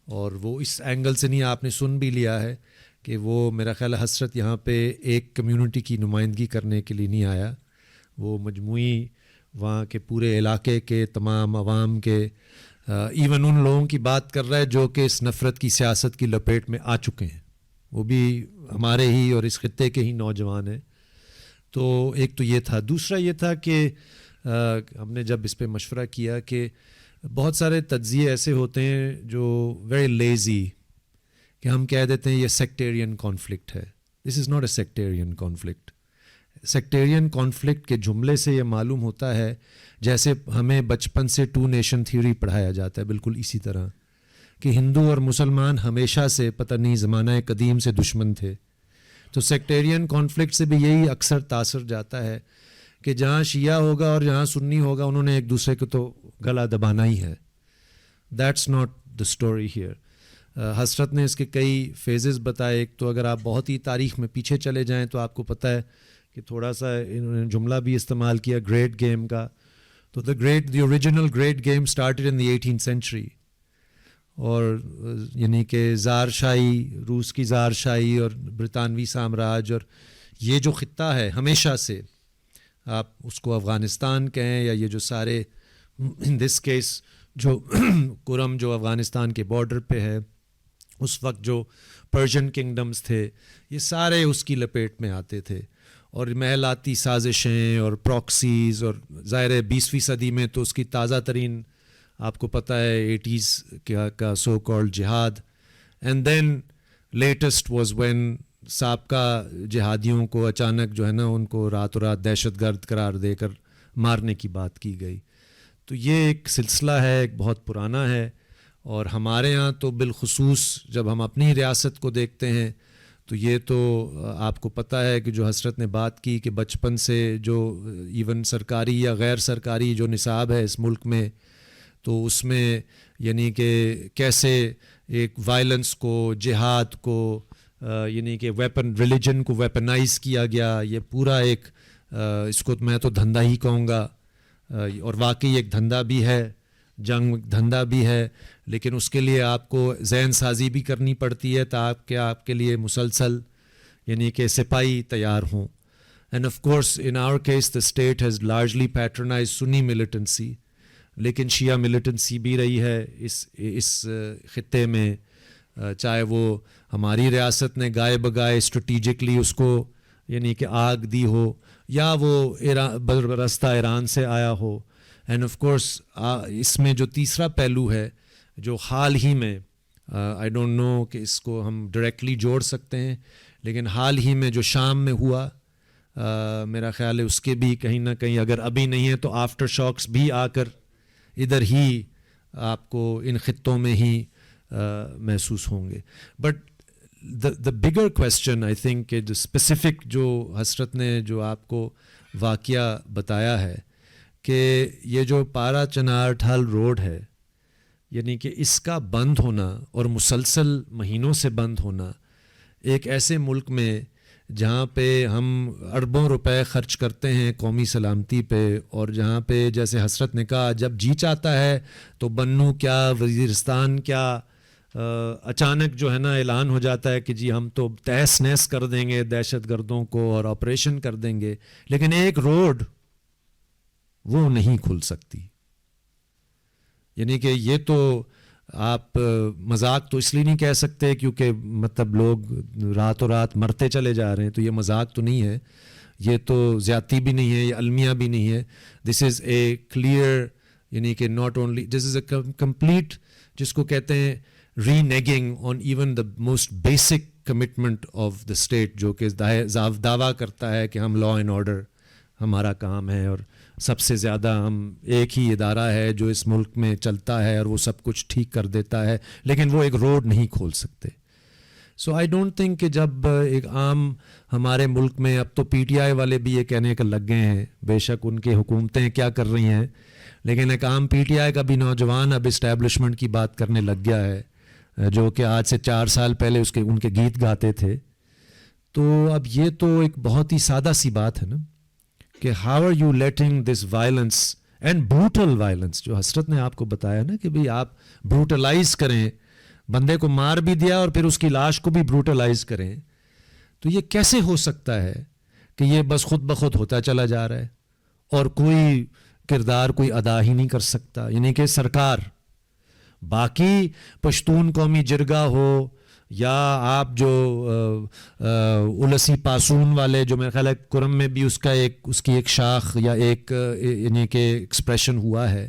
اور وہ اس اینگل سے نہیں، آپ نے سن بھی لیا ہے کہ وہ میرا خیال ہے حسرت یہاں پہ ایک کمیونٹی کی نمائندگی کرنے کے لیے نہیں آیا. وہ مجموعی وہاں کے پورے علاقے کے تمام عوام کے ایون ان لوگوں کی بات کر رہا ہے جو کہ اس نفرت کی سیاست کی لپیٹ میں آ چکے ہیں، وہ بھی ہمارے ہی اور اس خطے کے ہی نوجوان ہیں. تو ایک تو یہ تھا. دوسرا یہ تھا کہ ہم نے جب اس پہ مشورہ کیا کہ بہت سارے تجزیے ایسے ہوتے ہیں جو ویری لیزی کہ ہم کہہ دیتے ہیں یہ سیکٹیرین کانفلکٹ ہے. This is not a sectarian conflict. Sectarian conflict کے جملے سے یہ معلوم ہوتا ہے جیسے ہمیں بچپن سے 2 نیشن تھیوری پڑھایا جاتا ہے، بالکل اسی طرح کہ ہندو اور مسلمان ہمیشہ سے پتہ نہیں زمانہ قدیم سے دشمن تھے. تو سیکٹیرین کانفلکٹ سے بھی یہی اکثر تاثر جاتا ہے کہ جہاں شیعہ ہوگا اور جہاں سنی ہوگا انہوں نے ایک دوسرے کو تو گلا دبانا ہی ہے. That's not the story here. Hasrat نے اس کے کئی فیزز بتائے. ایک تو اگر آپ بہت ہی تاریخ میں پیچھے چلے جائیں تو آپ کو پتہ ہے کہ تھوڑا سا انہوں نے جملہ بھی استعمال کیا گریٹ گیم کا. تو the original great game started in the 18th century. اور یعنی کہ زار شاہی، روس کی زار شاہی اور برطانوی سامراج، اور یہ جو خطہ ہے ہمیشہ سے، آپ اس کو افغانستان کہیں یا یہ جو سارے ان دس کیس جو کرم جو افغانستان کے بارڈر پہ ہے، اس وقت جو پرشین کنگڈمز تھے، یہ سارے اس کی لپیٹ میں آتے تھے. اور محلاتی سازشیں اور پراکسیز، اور ظاہر 20ویں صدی میں تو اس کی تازہ ترین آپ کو پتہ ہے 80s کا سو کالڈ جہاد. And then latest was when سابقہ جہادیوں کو اچانک جو ہے نا ان کو راتوں رات دہشت گرد قرار دے کر مارنے کی بات کی گئی. تو یہ ایک سلسلہ ہے، ایک بہت پرانا ہے. اور ہمارے ہاں تو بالخصوص جب ہم اپنی ریاست کو دیکھتے ہیں تو یہ تو آپ کو پتہ ہے کہ جو حسرت نے بات کی کہ بچپن سے جو ایون سرکاری یا غیر سرکاری جو نصاب ہے اس ملک میں، تو اس میں یعنی کہ کیسے ایک وائلنس کو، جہاد کو، یعنی کہ ریلیجن کو ویپنائز کیا گیا. یہ پورا ایک اس کو میں تو دھندا ہی کہوں گا، اور واقعی ایک دھندا بھی ہے، جنگ دھندا بھی ہے. لیکن اس کے لیے آپ کو ذہن سازی بھی کرنی پڑتی ہے تاکہ آپ کے لیے مسلسل یعنی کہ سپاہی تیار ہوں. And of course in our case the state has largely patronise Sunni militancy, لیکن شیعہ ملیٹنسی بھی رہی ہے اس خطے میں. چاہے وہ ہماری ریاست نے گائے بگائے اسٹریٹیجکلی اس کو یعنی کہ آگ دی ہو، یا وہ برستہ ایران سے آیا ہو. اینڈ آف کورس اس میں جو تیسرا پہلو ہے جو حال ہی میں آئی ڈونٹ نو کہ اس کو ہم ڈائریکٹلی جوڑ سکتے ہیں، لیکن حال ہی میں جو شام میں ہوا، میرا خیال ہے اس کے بھی کہیں نہ کہیں اگر ابھی نہیں ہے تو آفٹر شاکس بھی آ کر ادھر ہی آپ کو ان خطوں میں ہی محسوس ہوں گے. But the bigger question I think کہ جو اسپیسیفک جو حسرت نے جو آپ کو واقعہ بتایا ہے کہ یہ جو پارا چنار ڈھال روڈ ہے، یعنی کہ اس کا بند ہونا اور مسلسل مہینوں سے بند ہونا ایک ایسے ملک میں جہاں پہ ہم اربوں روپے خرچ کرتے ہیں قومی سلامتی پہ، اور جہاں پہ جیسے حسرت نے کہا جب جی چاہتا ہے تو بنو کیا وزیرستان کیا اچانک جو ہے نا اعلان ہو جاتا ہے کہ جی ہم تو تہس نہس کر دیں گے دہشت گردوں کو اور آپریشن کر دیں گے، لیکن ایک روڈ وہ نہیں کھل سکتی. یعنی کہ یہ تو آپ مذاق تو اس لیے نہیں کہہ سکتے کیونکہ مطلب لوگ راتوں رات مرتے چلے جا رہے ہیں، تو یہ مذاق تو نہیں ہے، یہ تو زیادتی بھی نہیں ہے، یہ المیہ بھی نہیں ہے. دس از اے کلیئر، یعنی کہ not only this is a complete, جس کو کہتے ہیں reneging on even the most basic commitment of the state, جو کہ دعویٰ کرتا ہے کہ ہم لا اینڈ آرڈر ہمارا کام ہے اور سب سے زیادہ ہم ایک ہی ادارہ ہے جو اس ملک میں چلتا ہے اور وہ سب کچھ ٹھیک کر دیتا ہے، لیکن وہ ایک روڈ نہیں کھول سکتے. سو آئی ڈونٹ تھنک کہ جب ایک عام ہمارے ملک میں، اب تو پی ٹی آئی والے بھی یہ کہنے کے لگ گئے ہیں، بے شک ان کی حکومتیں کیا کر رہی ہیں، لیکن ایک عام پی ٹی آئی کا بھی نوجوان اب اسٹیبلشمنٹ کی بات کرنے لگ گیا ہے، جو کہ آج سے 4 سال پہلے ان کے گیت گاتے تھے. تو اب یہ تو ایک بہت ہی سادہ سی بات ہے نا کہ how are you letting this violence and brutal violence, جو حسرت نے آپ کو بتایا نا کہ بھئی آپ بروٹلائز کریں، بندے کو مار بھی دیا اور پھر اس کی لاش کو بھی بروٹلائز کریں. تو یہ کیسے ہو سکتا ہے کہ یہ بس خود بخود ہوتا چلا جا رہا ہے اور کوئی کردار کوئی ادا ہی نہیں کر سکتا. یعنی کہ سرکار، باقی پشتون قومی جرگہ ہو یا آپ جو السی پاسون والے، جو میرے خیال ہے کرم میں بھی اس کی ایک شاخ یا ایک یعنی کہ ایکسپریشن ہوا ہے،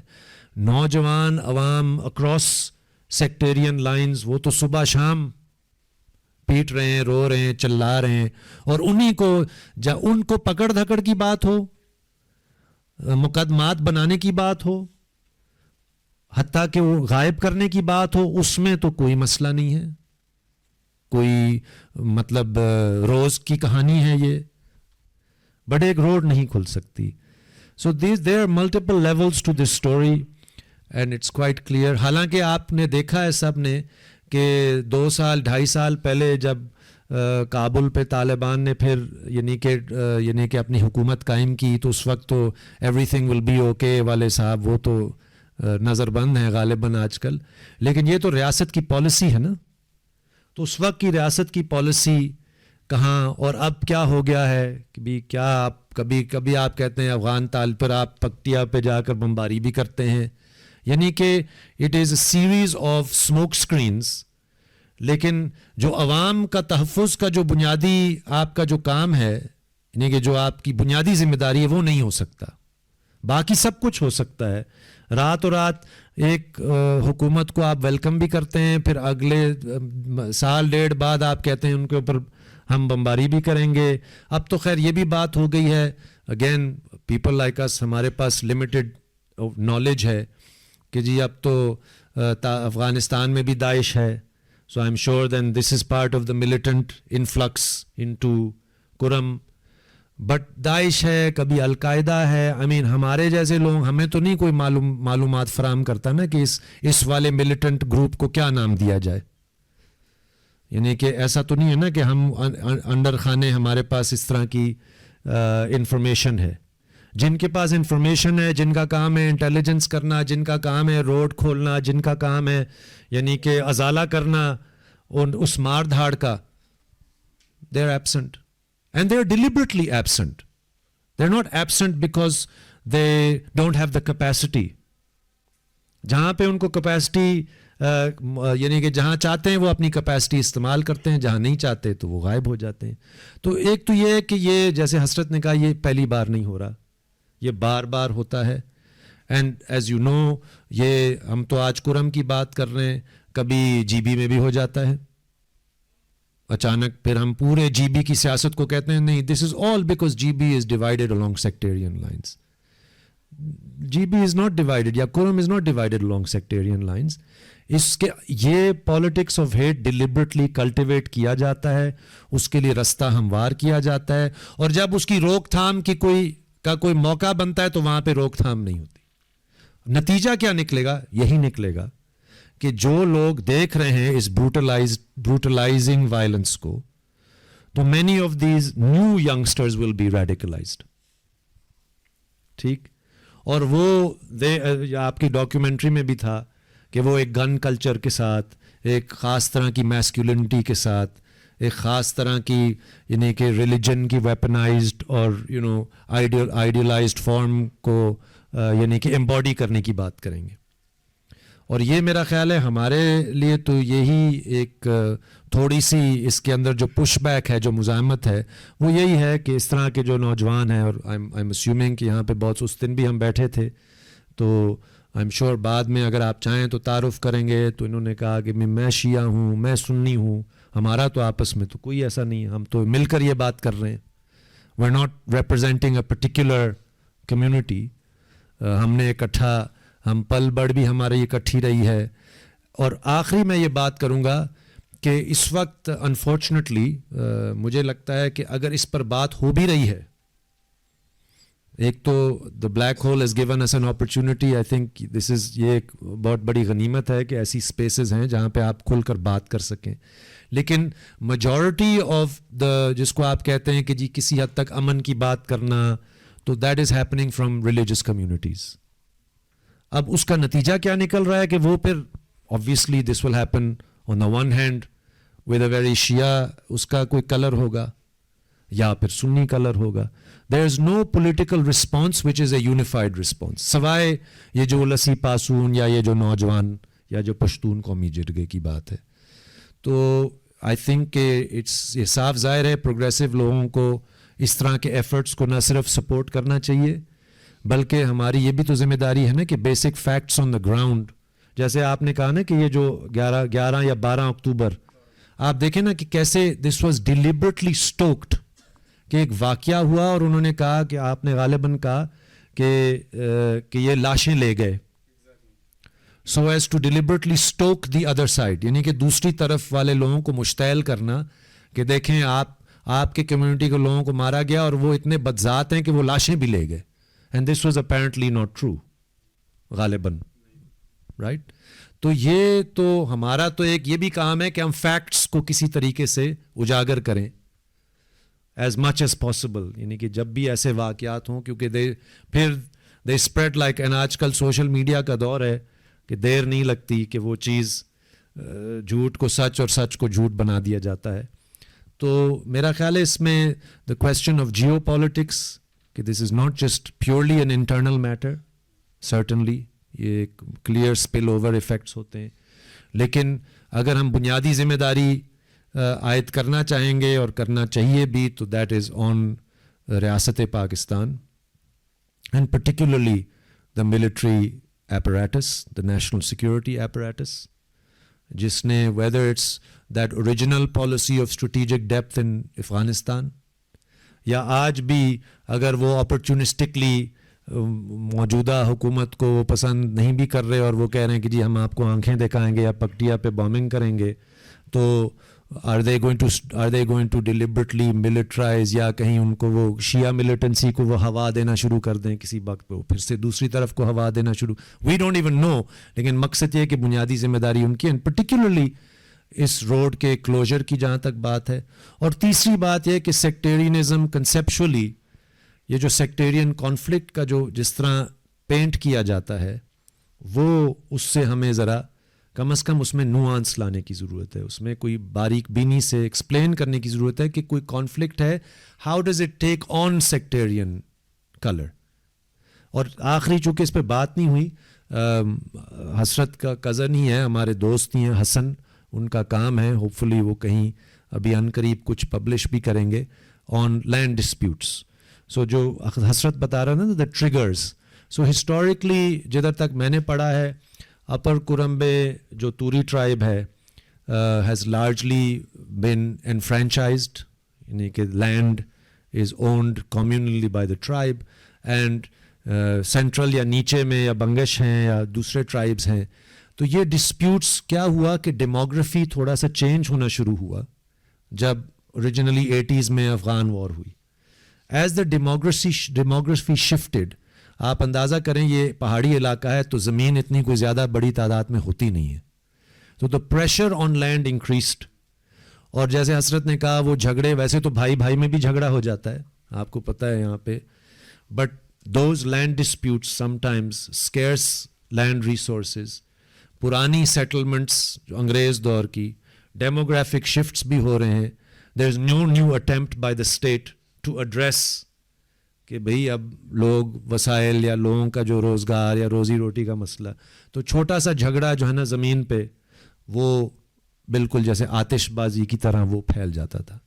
نوجوان عوام اکراس سیکٹیرین لائنز، وہ تو صبح شام پیٹ رہے ہیں، رو رہے ہیں، چلا رہے ہیں، اور انہی کو ان کو پکڑ دھکڑ کی بات ہو، مقدمات بنانے کی بات ہو، حتیٰ کہ وہ غائب کرنے کی بات ہو، اس میں تو کوئی مسئلہ نہیں ہے، کوئی مطلب روز کی کہانی ہے یہ، بٹ ایک روڈ نہیں کھل سکتی. So there are multiple levels to this story and it's quite clear. حالانکہ آپ نے دیکھا ہے سب نے کہ 2 سال 2.5 سال پہلے جب کابل پہ طالبان نے پھر یعنی کہ اپنی حکومت قائم کی، تو اس وقت تو everything will be okay والے صاحب وہ تو نظر بند ہیں غالباً آج کل. لیکن یہ تو ریاست کی پالیسی ہے نا، تو اس وقت کی ریاست کی پالیسی کہاں، اور اب کیا ہو گیا ہے کہ بھی کیا آپ کبھی آپ کہتے ہیں افغان تال پر آپ پکتیا پہ جا کر بمباری بھی کرتے ہیں. یعنی کہ it is a series of smoke screens. لیکن جو عوام کا تحفظ کا جو بنیادی آپ کا جو کام ہے، یعنی کہ جو آپ کی بنیادی ذمہ داری ہے، وہ نہیں ہو سکتا. باقی سب کچھ ہو سکتا ہے. رات و رات ایک حکومت کو آپ ویلکم بھی کرتے ہیں، پھر اگلے 1.5 سال بعد آپ کہتے ہیں ان کے اوپر ہم بمباری بھی کریں گے. اب تو خیر یہ بھی بات ہو گئی ہے، اگین پیپل لائک اس، ہمارے پاس لمیٹڈ نالج ہے کہ جی اب تو افغانستان میں بھی داعش ہے. So I am sure then this is part of the militant influx into Kurram. But Daesh ہے، کبھی القاعدہ ہے. ہمارے جیسے لوگ، ہمیں تو نہیں کوئی معلومات فراہم کرتا نا کہ اس والے ملیٹنٹ گروپ کو کیا نام دیا جائے. یعنی کہ ایسا تو نہیں ہے نا کہ ہم انڈر خانے ہمارے پاس اس طرح کی انفارمیشن ہے. جن کے پاس انفارمیشن ہے، جن کا کام ہے انٹیلیجنس کرنا، جن کا کام ہے روڈ کھولنا، جن کا کام ہے یعنی کہ ازالہ کرنا اس مار دھاڑ کا، they are absent. And they are deliberately absent. They're not absent because they don't have the capacity. جہاں پہ ان کو کیپیسٹی یعنی کہ جہاں چاہتے ہیں وہ اپنی کیپیسٹی استعمال کرتے ہیں، جہاں نہیں چاہتے تو وہ غائب ہو جاتے ہیں. تو ایک تو یہ ہے کہ یہ جیسے حسرت نے کہا یہ پہلی بار نہیں ہو رہا، یہ بار بار ہوتا ہے. اینڈ ایز یو نو، یہ ہم تو آج کرم کی بات کر رہے ہیں، کبھی جی بی میں بھی ہو جاتا ہے اچانک. پھر ہم پورے جی بی کی سیاست کو کہتے ہیں نہیں، this is all because G B is divided along sectarian lines. G B is not divided یا Kurram is not divided along sectarian lines. اس کے یہ politics of hate deliberately cultivated کیا جاتا ہے، اس کے لیے رستہ ہموار کیا جاتا ہے، اور جب اس کی روک تھام کی کوئی موقع بنتا ہے تو وہاں پہ روک تھام نہیں ہوتی. نتیجہ کیا نکلے گا؟ یہی نکلے گا کہ جو لوگ دیکھ رہے ہیں اس بروٹلائزنگ وائلنس کو، تو many of these new youngsters will be radicalized. ٹھیک. اور وہ آپ کی ڈاکیومنٹری میں بھی تھا کہ وہ ایک گن کلچر کے ساتھ، ایک خاص طرح کی میسکولنٹی کے ساتھ، ایک خاص طرح کی یعنی کہ ریلیجن کی ویپنائزڈ اور آئیڈیلائزڈ فارم کو یعنی کہ ایمباڈی کرنے کی بات کریں گے. اور یہ میرا خیال ہے ہمارے لیے تو یہی ایک تھوڑی سی اس کے اندر جو پش بیک ہے, جو مزاحمت ہے, وہ یہی ہے کہ اس طرح کے جو نوجوان ہیں, اور آئی ایم اسیومنگ کہ یہاں پہ بہت اس دن بھی ہم بیٹھے تھے, تو آئی ایم شیور بعد میں اگر آپ چاہیں تو تعارف کریں گے, تو انہوں نے کہا کہ میں شیعہ ہوں, میں سنی ہوں, ہمارا تو آپس میں تو کوئی ایسا نہیں ہے, ہم تو مل کر یہ بات کر رہے ہیں. We are not representing a particular community. ہم نے اکٹھا, ہم پل بڑھ بھی ہماری اکٹھی رہی ہے. اور آخری میں یہ بات کروں گا کہ اس وقت انفارچونیٹلی مجھے لگتا ہے کہ اگر اس پر بات ہو بھی رہی ہے, ایک تو the black hole has given us an opportunity, I think this is, یہ ایک بہت بڑی غنیمت ہے کہ ایسی اسپیسز ہیں جہاں پہ آپ کھل کر بات کر سکیں. لیکن میجورٹی آف دا, جس کو آپ کہتے ہیں کہ جی کسی حد تک امن کی بات کرنا, تو that is happening from religious communities. اب اس کا نتیجہ کیا نکل رہا ہے کہ وہ پھر obviously this will happen on the one hand with a very Shia, اس کا کوئی کلر ہوگا یا پھر سنی کلر ہوگا. There is no political response which is a unified response, سوائے یہ جو لسی پاسون یا یہ جو نوجوان یا جو پشتون قومی جرگے کی بات ہے. تو آئی تھنک کہ یہ صاف ظاہر ہے پروگریسو لوگوں کو اس طرح کے ایفرٹس کو نہ صرف سپورٹ کرنا چاہیے, بلکہ ہماری یہ بھی تو ذمہ داری ہے نا کہ basic facts on the ground, جیسے آپ نے کہا نا کہ یہ جو 11 یا 12 اکتوبر, آپ دیکھیں نا کہ کیسے دس واز ڈیلیبریٹلی اسٹوکڈ, کہ ایک واقعہ ہوا اور انہوں نے کہا کہ آپ نے غالباً کہا کہ یہ لاشیں لے گئے, so as to deliberately stoke the other side, یعنی کہ دوسری طرف والے لوگوں کو مشتعل کرنا کہ دیکھیں آپ کے کمیونٹی کے لوگوں کو مارا گیا اور وہ اتنے بدذات ہیں کہ وہ لاشیں بھی لے گئے. And this was apparently not true غالباً, رائٹ. تو یہ تو ہمارا تو ایک یہ بھی کام ہے کہ ہم فیکٹس کو کسی طریقے سے اجاگر کریں ایز مچ ایز پاسبل, یعنی کہ جب بھی ایسے واقعات ہوں, کیونکہ دے اسپریڈ لائک, اینڈ آج کل سوشل میڈیا کا دور ہے کہ دیر نہیں لگتی کہ وہ چیز جھوٹ کو سچ اور سچ کو جھوٹ بنا دیا جاتا ہے. تو میرا خیال ہے اس میں the question of geopolitics, کہ this is not just purely an internal matter, certainly یہ ایک کلیئر اسپل اوور ایفیکٹس ہوتے ہیں, لیکن اگر ہم بنیادی ذمہ داری عائد کرنا چاہیں گے اور کرنا چاہیے بھی, تو دیٹ از آن ریاست Pakistan and particularly the military apparatus, the national security apparatus, جس نے whether it's that original policy of strategic depth in Afghanistan, یا آج بھی اگر وہ opportunistically موجودہ حکومت کو وہ پسند نہیں بھی کر رہے اور وہ کہہ رہے ہیں کہ جی ہم آپ کو آنکھیں دکھائیں گے یا پکٹیا پہ بامنگ کریں گے, تو are they going to deliberately militarize, یا کہیں ان کو وہ شیعہ ملیٹنسی کو وہ ہوا دینا شروع کر دیں کسی وقت پہ, پھر سے دوسری طرف کو ہوا دینا شروع, we don't even know. لیکن مقصد یہ کہ بنیادی ذمہ داری ان کی, اینڈ پرٹیکولرلی اس روڈ کے کلوجر کی جہاں تک بات ہے. اور تیسری بات یہ کہ سیکٹیرینزم کنسیپچولی, یہ جو سیکٹیرین کانفلکٹ کا جو جس طرح پینٹ کیا جاتا ہے, وہ اس سے ہمیں ذرا کم از کم اس میں نوانس لانے کی ضرورت ہے, اس میں کوئی باریک بینی سے ایکسپلین کرنے کی ضرورت ہے کہ کوئی کانفلکٹ ہے, how does it take on sectarian colour. اور آخری چونکہ اس پہ بات نہیں ہوئی, حسرت کا کزن ہی ہے, ہمارے دوست ہی ہیں حسن, ان کا کام ہے, ہوپ فلی وہ کہیں ابھی ان قریب کچھ پبلش بھی کریں گے آن لینڈ ڈسپیوٹس. سو جو حسرت بتا رہا نا دا ٹریگرز, سو ہسٹوریکلی جدھر تک میں نے پڑھا ہے, اپر کرمبے جو توری ٹرائب ہے ہیز لارجلی بین انفرینچائزڈ, یعنی کہ land is owned communally by the tribe, and central یا نیچے میں یا بنگش ہیں یا دوسرے ٹرائبس ہیں. تو یہ ڈسپیوٹس کیا ہوا کہ ڈیموگرافی تھوڑا سا چینج ہونا شروع ہوا جب اوریجنلی 80s میں افغان وار ہوئی. ایز دا ڈیموگرافی شفٹڈ, آپ اندازہ کریں یہ پہاڑی علاقہ ہے تو زمین اتنی کوئی زیادہ بڑی تعداد میں ہوتی نہیں ہے, تو the pressure on land increased. اور جیسے حسرت نے کہا وہ جھگڑے, ویسے تو بھائی بھائی میں بھی جھگڑا ہو جاتا ہے, آپ کو پتہ ہے یہاں پہ, but those land disputes sometimes scarce land resources, پرانی سیٹلمنٹس جو انگریز دور کی, ڈیموگرافک شفٹس بھی ہو رہے ہیں. There is new attempt by the state to address کہ بھئی اب لوگ وسائل یا لوگوں کا جو روزگار یا روزی روٹی کا مسئلہ, تو چھوٹا سا جھگڑا جو ہے نا زمین پہ وہ بالکل جیسے آتش بازی کی طرح وہ پھیل جاتا تھا.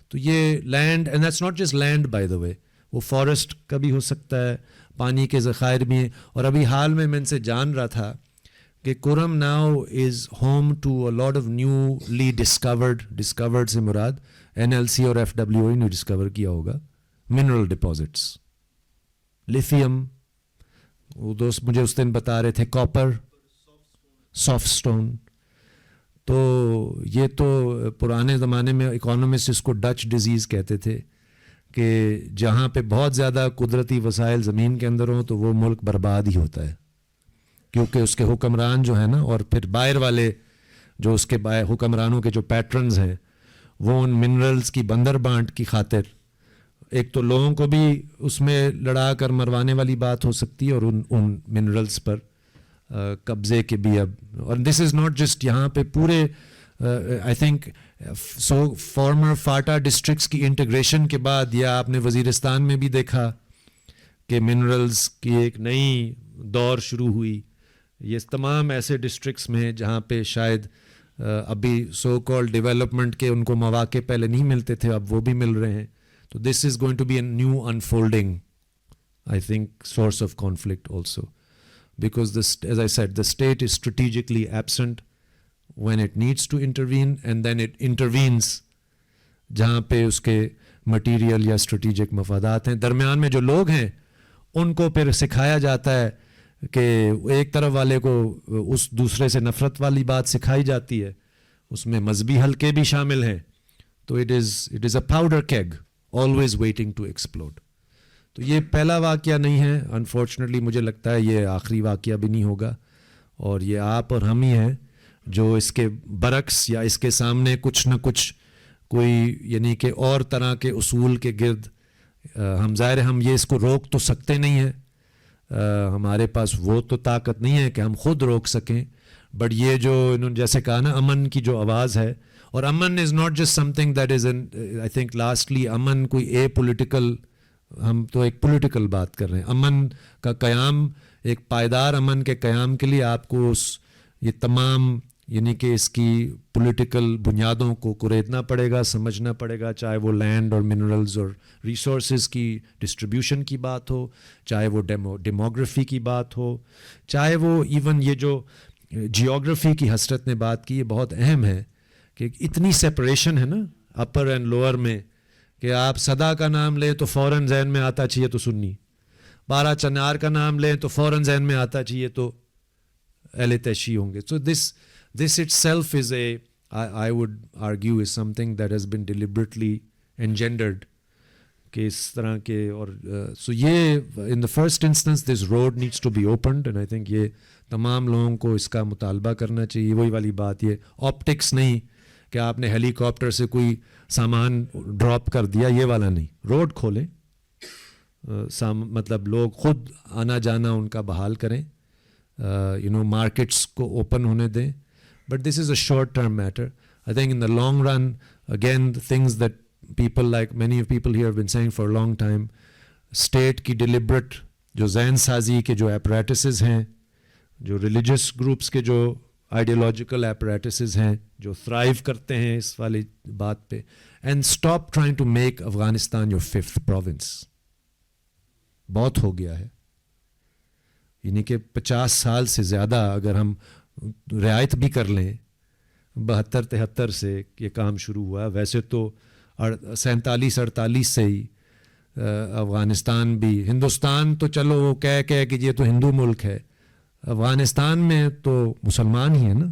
تو یہ land, and that's not just land by the way, وہ فارسٹ کا بھی ہو سکتا ہے, پانی کے ذخائر بھی ہیں. اور ابھی حال میں ان سے جان رہا تھا کہ Kurram now is home to a lot of newly discovered سے مراد NLC اور FWO نے ڈسکور کیا ہوگا منرل ڈپازٹس, لیتھیم, وہ دوست مجھے اس دن بتا رہے تھے, کاپر, سافٹ سٹون. تو یہ تو پرانے زمانے میں اکانومسٹ اس کو ڈچ ڈیزیز کہتے تھے کہ جہاں پہ بہت زیادہ قدرتی وسائل زمین کے اندر ہوں تو وہ ملک برباد ہی ہوتا ہے, کیونکہ اس کے حکمران جو ہیں نا, اور پھر باہر والے جو اس کے حکمرانوں کے جو پیٹرنز ہیں, وہ ان منرلز کی بندر بانٹ کی خاطر ایک تو لوگوں کو بھی اس میں لڑا کر مروانے والی بات ہو سکتی ہے, اور ان منرلز پر قبضے کے بھی اب. اور دس از ناٹ جسٹ یہاں پہ پورے I think former FATA districts کی انٹیگریشن کے بعد, یا آپ نے وزیرستان میں بھی دیکھا کہ منرلز کی ایک نئی دور شروع ہوئی. یہ تمام ایسے ڈسٹرکٹس میں جہاں پہ شاید ابھی سو کال ڈیولپمنٹ کے ان کو مواقع پہلے نہیں ملتے تھے, اب وہ بھی مل رہے ہیں. تو this is going to be a new unfolding, I think, source of conflict also, because as I said, the state is strategically absent when it needs to intervene, and then it intervenes جہاں پہ اس کے مٹیریل یا اسٹریٹجک مفادات ہیں. درمیان میں جو لوگ ہیں ان کو پھر سکھایا جاتا ہے کہ ایک طرف والے کو اس دوسرے سے نفرت والی بات سکھائی جاتی ہے, اس میں مذہبی حلقے بھی شامل ہیں. تو it is a powder keg always waiting to explode. تو یہ پہلا واقعہ نہیں ہے, انفارچونیٹلی مجھے لگتا ہے یہ آخری واقعہ بھی نہیں ہوگا, اور یہ آپ اور ہم ہی ہیں جو اس کے برعکس یا اس کے سامنے کچھ نہ کچھ کوئی یعنی کہ اور طرح کے اصول کے گرد ہم ظاہر ہم یہ اس کو روک تو سکتے نہیں ہیں, ہمارے پاس وہ تو طاقت نہیں ہے کہ ہم خود روک سکیں, بٹ یہ جو انہوں نے جیسے کہا نا امن کی جو آواز ہے, اور امن از not just some thing that is I think lastly امن کوئی اے پولیٹیکل, ہم تو ایک پولیٹیکل بات کر رہے ہیں. امن کا قیام, ایک پائیدار امن کے قیام کے لیے آپ کو یہ تمام یعنی کہ اس کی پولیٹیکل بنیادوں کو کریدنا پڑے گا, سمجھنا پڑے گا, چاہے وہ لینڈ اور منرلز اور ریسورسز کی ڈسٹریبیوشن کی بات ہو, چاہے وہ ڈیموگرافی کی بات ہو, چاہے وہ ایون یہ جو جیوگرافی کی حسرت نے بات کی, یہ بہت اہم ہے کہ اتنی سپریشن ہے نا اپر اینڈ لوور میں, کہ آپ صدا کا نام لیں تو فوراً ذہن میں آتا چاہیے تو سنی, بارہ چنار کا نام لیں تو فوراً ذہن میں آتا چاہیے تو اہل تیشی ہوں گے. سو this itself is I would argue is something that has been deliberately engendered کہ اس طرح کے. اور so یہ in the first instance this road needs to be opened, and I think یہ تمام لوگوں کو اس کا مطالبہ کرنا چاہیے. وہی والی بات, یہ آپٹکس نہیں کہ آپ نے ہیلی کاپٹر سے کوئی سامان ڈراپ کر دیا, یہ والا نہیں. روڈ کھولیں, مطلب لوگ خود آنا جانا ان کا بحال کریں, مارکیٹس کو اوپن ہونے دیں. But this is a short term matter. I think in the long run again things that people like many people here have been saying for a long time, state کی deliberate جو ذہن سازی کے جو apparatuses ہیں, جو religious groups کے جو ideological apparatuses ہیں جو thrive کرتے ہیں اس والی بات پہ, and stop trying to make Afghanistan your fifth province. بہت ہو گیا ہے, یعنی کہ 50 سال سے زیادہ اگر ہم رعایت بھی کر لیں, 72-73 سے یہ کام شروع ہوا. ویسے تو 47-48 سے ہی افغانستان بھی, ہندوستان تو چلو وہ کہہ کہ یہ تو ہندو ملک ہے, افغانستان میں تو مسلمان ہی ہیں نا,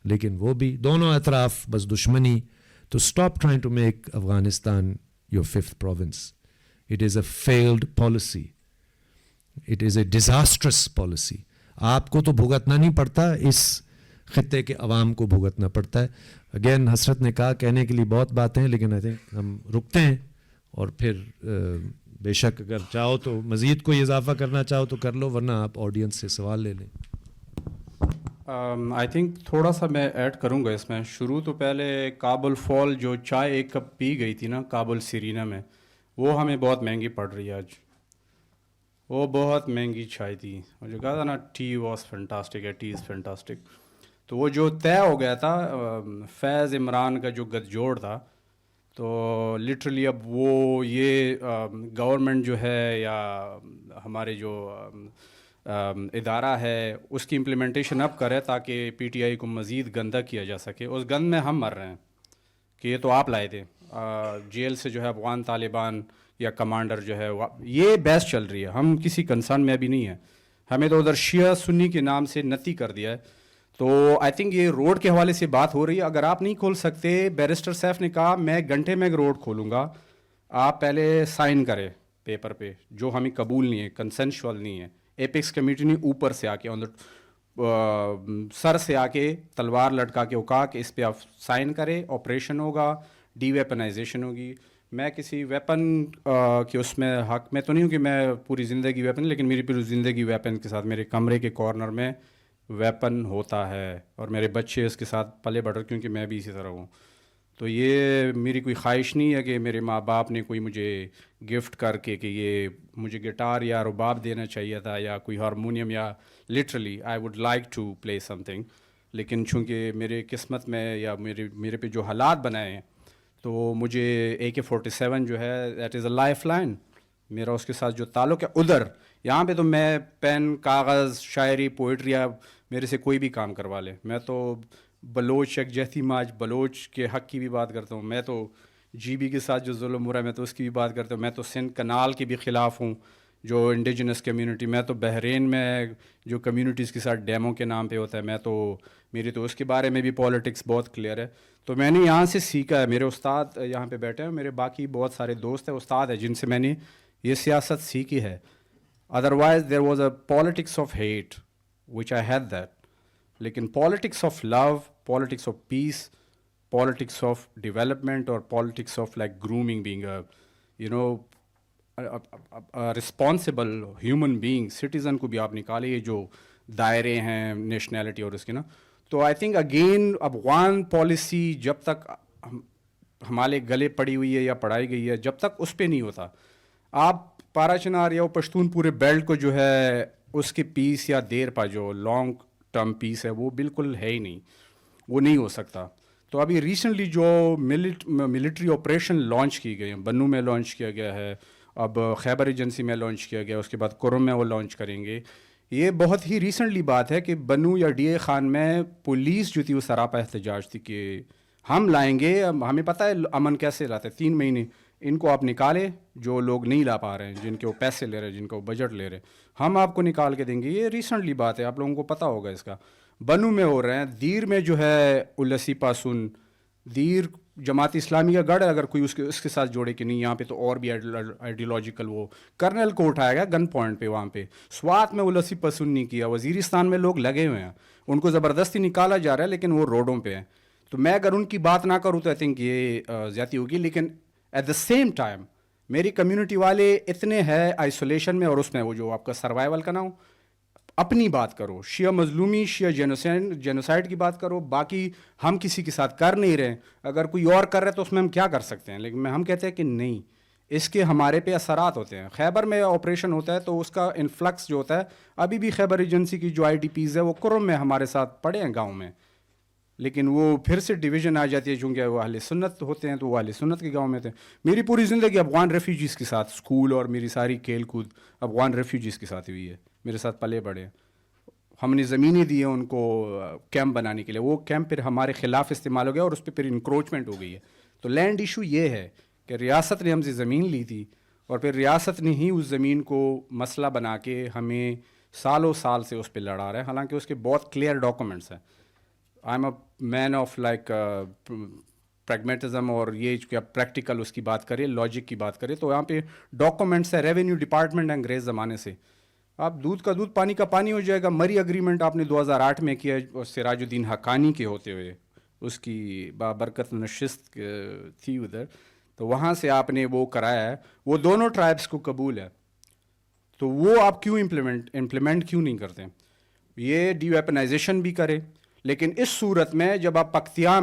لیکن وہ بھی دونوں اطراف بس دشمنی. تو stop trying to make Afghanistan your fifth province. It is a failed policy, it is a disastrous policy. آپ کو تو بھگتنا نہیں پڑتا, اس خطے کے عوام کو بھگتنا پڑتا ہے. اگین حسرت نے کہا کہنے کے لیے بہت باتیں ہیں, لیکن آئی تھنک ہم رکتے ہیں, اور پھر بے شک اگر چاہو تو مزید کوئی اضافہ کرنا چاہو تو کر لو, ورنہ آپ آڈینس سے سوال لے لیں. آئی تھنک تھوڑا سا میں ایڈ کروں گا اس میں. شروع تو پہلے کابل فال جو چائے ایک کپ پی گئی تھی نا کابل سیرینا میں, وہ ہمیں بہت مہنگی پڑ رہی ہے آج. وہ بہت مہنگی چائے تھی. مجھے کہا تھا نا ٹی واز فینٹاسٹک ہے, ٹی از فینٹاسٹک. تو وہ جو طے ہو گیا تھا فیض عمران کا جو گٹھ جوڑ تھا, تو لٹرلی اب وہ یہ گورنمنٹ جو ہے یا ہمارے جو ادارہ ہے اس کی امپلیمنٹیشن اب کرے تاکہ پی ٹی آئی کو مزید گندہ کیا جا سکے. اس گند میں ہم مر رہے ہیں کہ یہ تو آپ لائے تھے. جیل سے جو ہے افغان طالبان یا کمانڈر جو ہے یہ بحث چل رہی ہے. ہم کسی کنسرن میں ابھی نہیں ہیں. ہمیں تو ادھر شیعہ سنی کے نام سے نتی کر دیا ہے. تو آئی تھنک یہ روڈ کے حوالے سے بات ہو رہی ہے. اگر آپ نہیں کھول سکتے, بیرسٹر سیف نے کہا میں گھنٹے میں ایک روڈ کھولوں گا, آپ پہلے سائن کریں پیپر پہ, جو ہمیں قبول نہیں ہے, کنسنشول نہیں ہے. ایپیکس کمیٹی نے اوپر سے آ کے سر سے آ کے تلوار لٹکا کے کہا کہ اس پہ آپ سائن کریں, آپریشن ہوگا, ڈی ویپنائزیشن ہوگی. میں کسی ویپن کے اس میں حق میں تو نہیں ہوں کہ میں پوری زندگی ویپن, لیکن میری پوری زندگی ویپن کے ساتھ میرے کمرے کے کارنر میں ویپن ہوتا ہے, اور میرے بچے اس کے ساتھ پلے بڑھ رہے کیونکہ میں بھی اسی طرح ہوں. تو یہ میری کوئی خواہش نہیں ہے کہ میرے ماں باپ نے کوئی مجھے گفٹ کر کے کہ یہ مجھے گٹار یا رباب دینا چاہیے تھا یا کوئی ہارمونیم, یا literally I would like to play something. لیکن چونکہ میرے قسمت میں یا میرے پہ جو حالات بنائے ہیں, تو مجھے AK-47 جو ہے that is a life line. میرا اس کے ساتھ جو تعلق ہے ادھر, یہاں پہ تو میں پین, کاغذ, شاعری, پوئٹری, میرے سے کوئی بھی کام کروا لے. میں تو بلوچ یکجہتی مارچ, بلوچ کے حق کی بھی بات کرتا ہوں. میں تو جی بی کے ساتھ جو ظلم ہو رہا ہے میں تو اس کی بھی بات کرتا ہوں. میں تو سندھ کنال کے بھی خلاف ہوں, جو انڈیجنس کمیونٹی. میں تو بحرین میں جو کمیونٹیز کے ساتھ ڈیمو کے نام پہ ہوتا ہے, میں تو میری تو اس کے بارے میں بھی پالیٹکس بہت کلیئر ہے. تو میں نے یہاں سے سیکھا ہے. میرے استاد یہاں پہ بیٹھے ہیں, میرے باقی بہت سارے دوست ہیں, استاد ہیں جن سے میں نے یہ سیاست سیکھی ہے. Otherwise there was a politics of hate which I had that, لیکن politics of love, politics of peace, politics of development, اور politics of like grooming being responsible human being, citizen کو بھی آپ نکالے. یہ جو دائرے ہیں نیشنلٹی اور اس کے نا, تو I think again Afghan policy جب تک ہمارے گلے پڑی ہوئی ہے یا پڑھائی گئی ہے, جب تک اس پہ نہیں ہوتا, آپ پارا چنار یا پشتون پورے بیلٹ کو جو ہے اس کے پیس یا دیر پا جو لانگ ٹرم پیس ہے وہ بالکل ہے ہی نہیں, وہ نہیں ہو سکتا. تو ابھی ریسنٹلی جو ملٹری آپریشن لانچ کی گئی ہیں, بنو میں لانچ کیا گیا ہے, اب خیبر ایجنسی میں لانچ کیا گیا, اس کے بعد کرم میں وہ لانچ کریں گے. یہ بہت ہی ریسنٹلی بات ہے کہ بنو یا ڈی اے خان میں پولیس جو تھی وہ سراپا احتجاج تھی کہ ہم لائیں گے, ہمیں پتہ ہے امن کیسے لاتے ہیں, 3 مہینے ان کو آپ نکالے جو لوگ نہیں لا پا رہے ہیں, جن کے وہ پیسے لے رہے ہیں, جن کو بجٹ لے رہے ہیں, ہم آپ کو نکال کے دیں گے. یہ ریسنٹلی بات ہے, آپ لوگوں کو پتہ ہوگا اس کا. بنو میں ہو رہے ہیں, دیر میں جو ہے السی پاسون, دیر جماعت اسلامی کا گڑھ ہے, اگر کوئی اس کے ساتھ جوڑے کہ نہیں یہاں پہ تو اور بھی آئیڈیولوجیکل, وہ کرنل کو اٹھایا گیا گن پوائنٹ پہ وہاں پہ. سوات میں السی پسند نہیں کیا, وزیرستان میں لوگ لگے ہوئے ہیں, ان کو زبردستی نکالا جا رہا ہے لیکن وہ روڈوں پہ ہیں. تو میں اگر ان کی بات نہ کروں تو آئی تھنک یہ زیادتی ہوگی. لیکن ایٹ دا سیم ٹائم میری کمیونٹی والے اتنے ہیں آئسولیشن میں, اور اس میں وہ جو آپ کا سروائیول کا نہ ہو, اپنی بات کرو, شیعہ مظلومی, شیعہ جینوسائڈ کی بات کرو, باقی ہم کسی کے ساتھ کر نہیں رہے. اگر کوئی اور کر رہے تو اس میں ہم کیا کر سکتے ہیں, لیکن ہم کہتے ہیں کہ نہیں, اس کے ہمارے پہ اثرات ہوتے ہیں. خیبر میں آپریشن ہوتا ہے تو اس کا انفلکس جو ہوتا ہے, ابھی بھی خیبر ایجنسی کی جو IDPs ہے وہ کرم میں ہمارے ساتھ پڑے ہیں گاؤں میں, لیکن وہ پھر سے ڈویژن آ جاتی ہے چونکہ وہ اہل سنت ہوتے ہیں, تو وہ اہل سنت کے گاؤں میں تھے. میری پوری زندگی افغان ریفیوجیز کے ساتھ, اسکول اور میری ساری کھیل کود افغان ریفیوجیز کے ساتھ ہوئی ہے, میرے ساتھ پلے بڑے. ہم نے زمینیں دی ہیں ان کو کیمپ بنانے کے لیے, وہ کیمپ پھر ہمارے خلاف استعمال ہو گیا اور اس پہ پھر انکروچمنٹ ہو گئی ہے. تو لینڈ ایشو یہ ہے کہ ریاست نے ہم سے زمین لی تھی, اور پھر ریاست نے ہی اس زمین کو مسئلہ بنا کے ہمیں سالوں سال سے اس پہ لڑا رہا ہے, حالانکہ اس کے بہت کلیئر ڈاکومنٹس ہیں. I am a man of like pragmatism, اور یہ کیا پریکٹیکل اس کی بات کرے, لاجک کی بات کرے, تو یہاں پہ ڈاکومنٹس ہے. ریونیو ڈپارٹمنٹ انگریز زمانے سے, آپ دودھ کا دودھ پانی کا پانی ہو جائے گا. مری اگریمنٹ آپ نے 2008 میں کیا سراج الدین حقانی کے ہوتے ہوئے, اس کی بابرکت نشست تھی ادھر, تو وہاں سے آپ نے وہ کرایا ہے, وہ دونوں ٹرائبس کو قبول ہے. تو وہ آپ کیوں امپلیمنٹ کیوں نہیں کرتے؟ یہ ڈی ویپنائزیشن بھی کرے, لیکن اس صورت میں جب آپ پکتیکا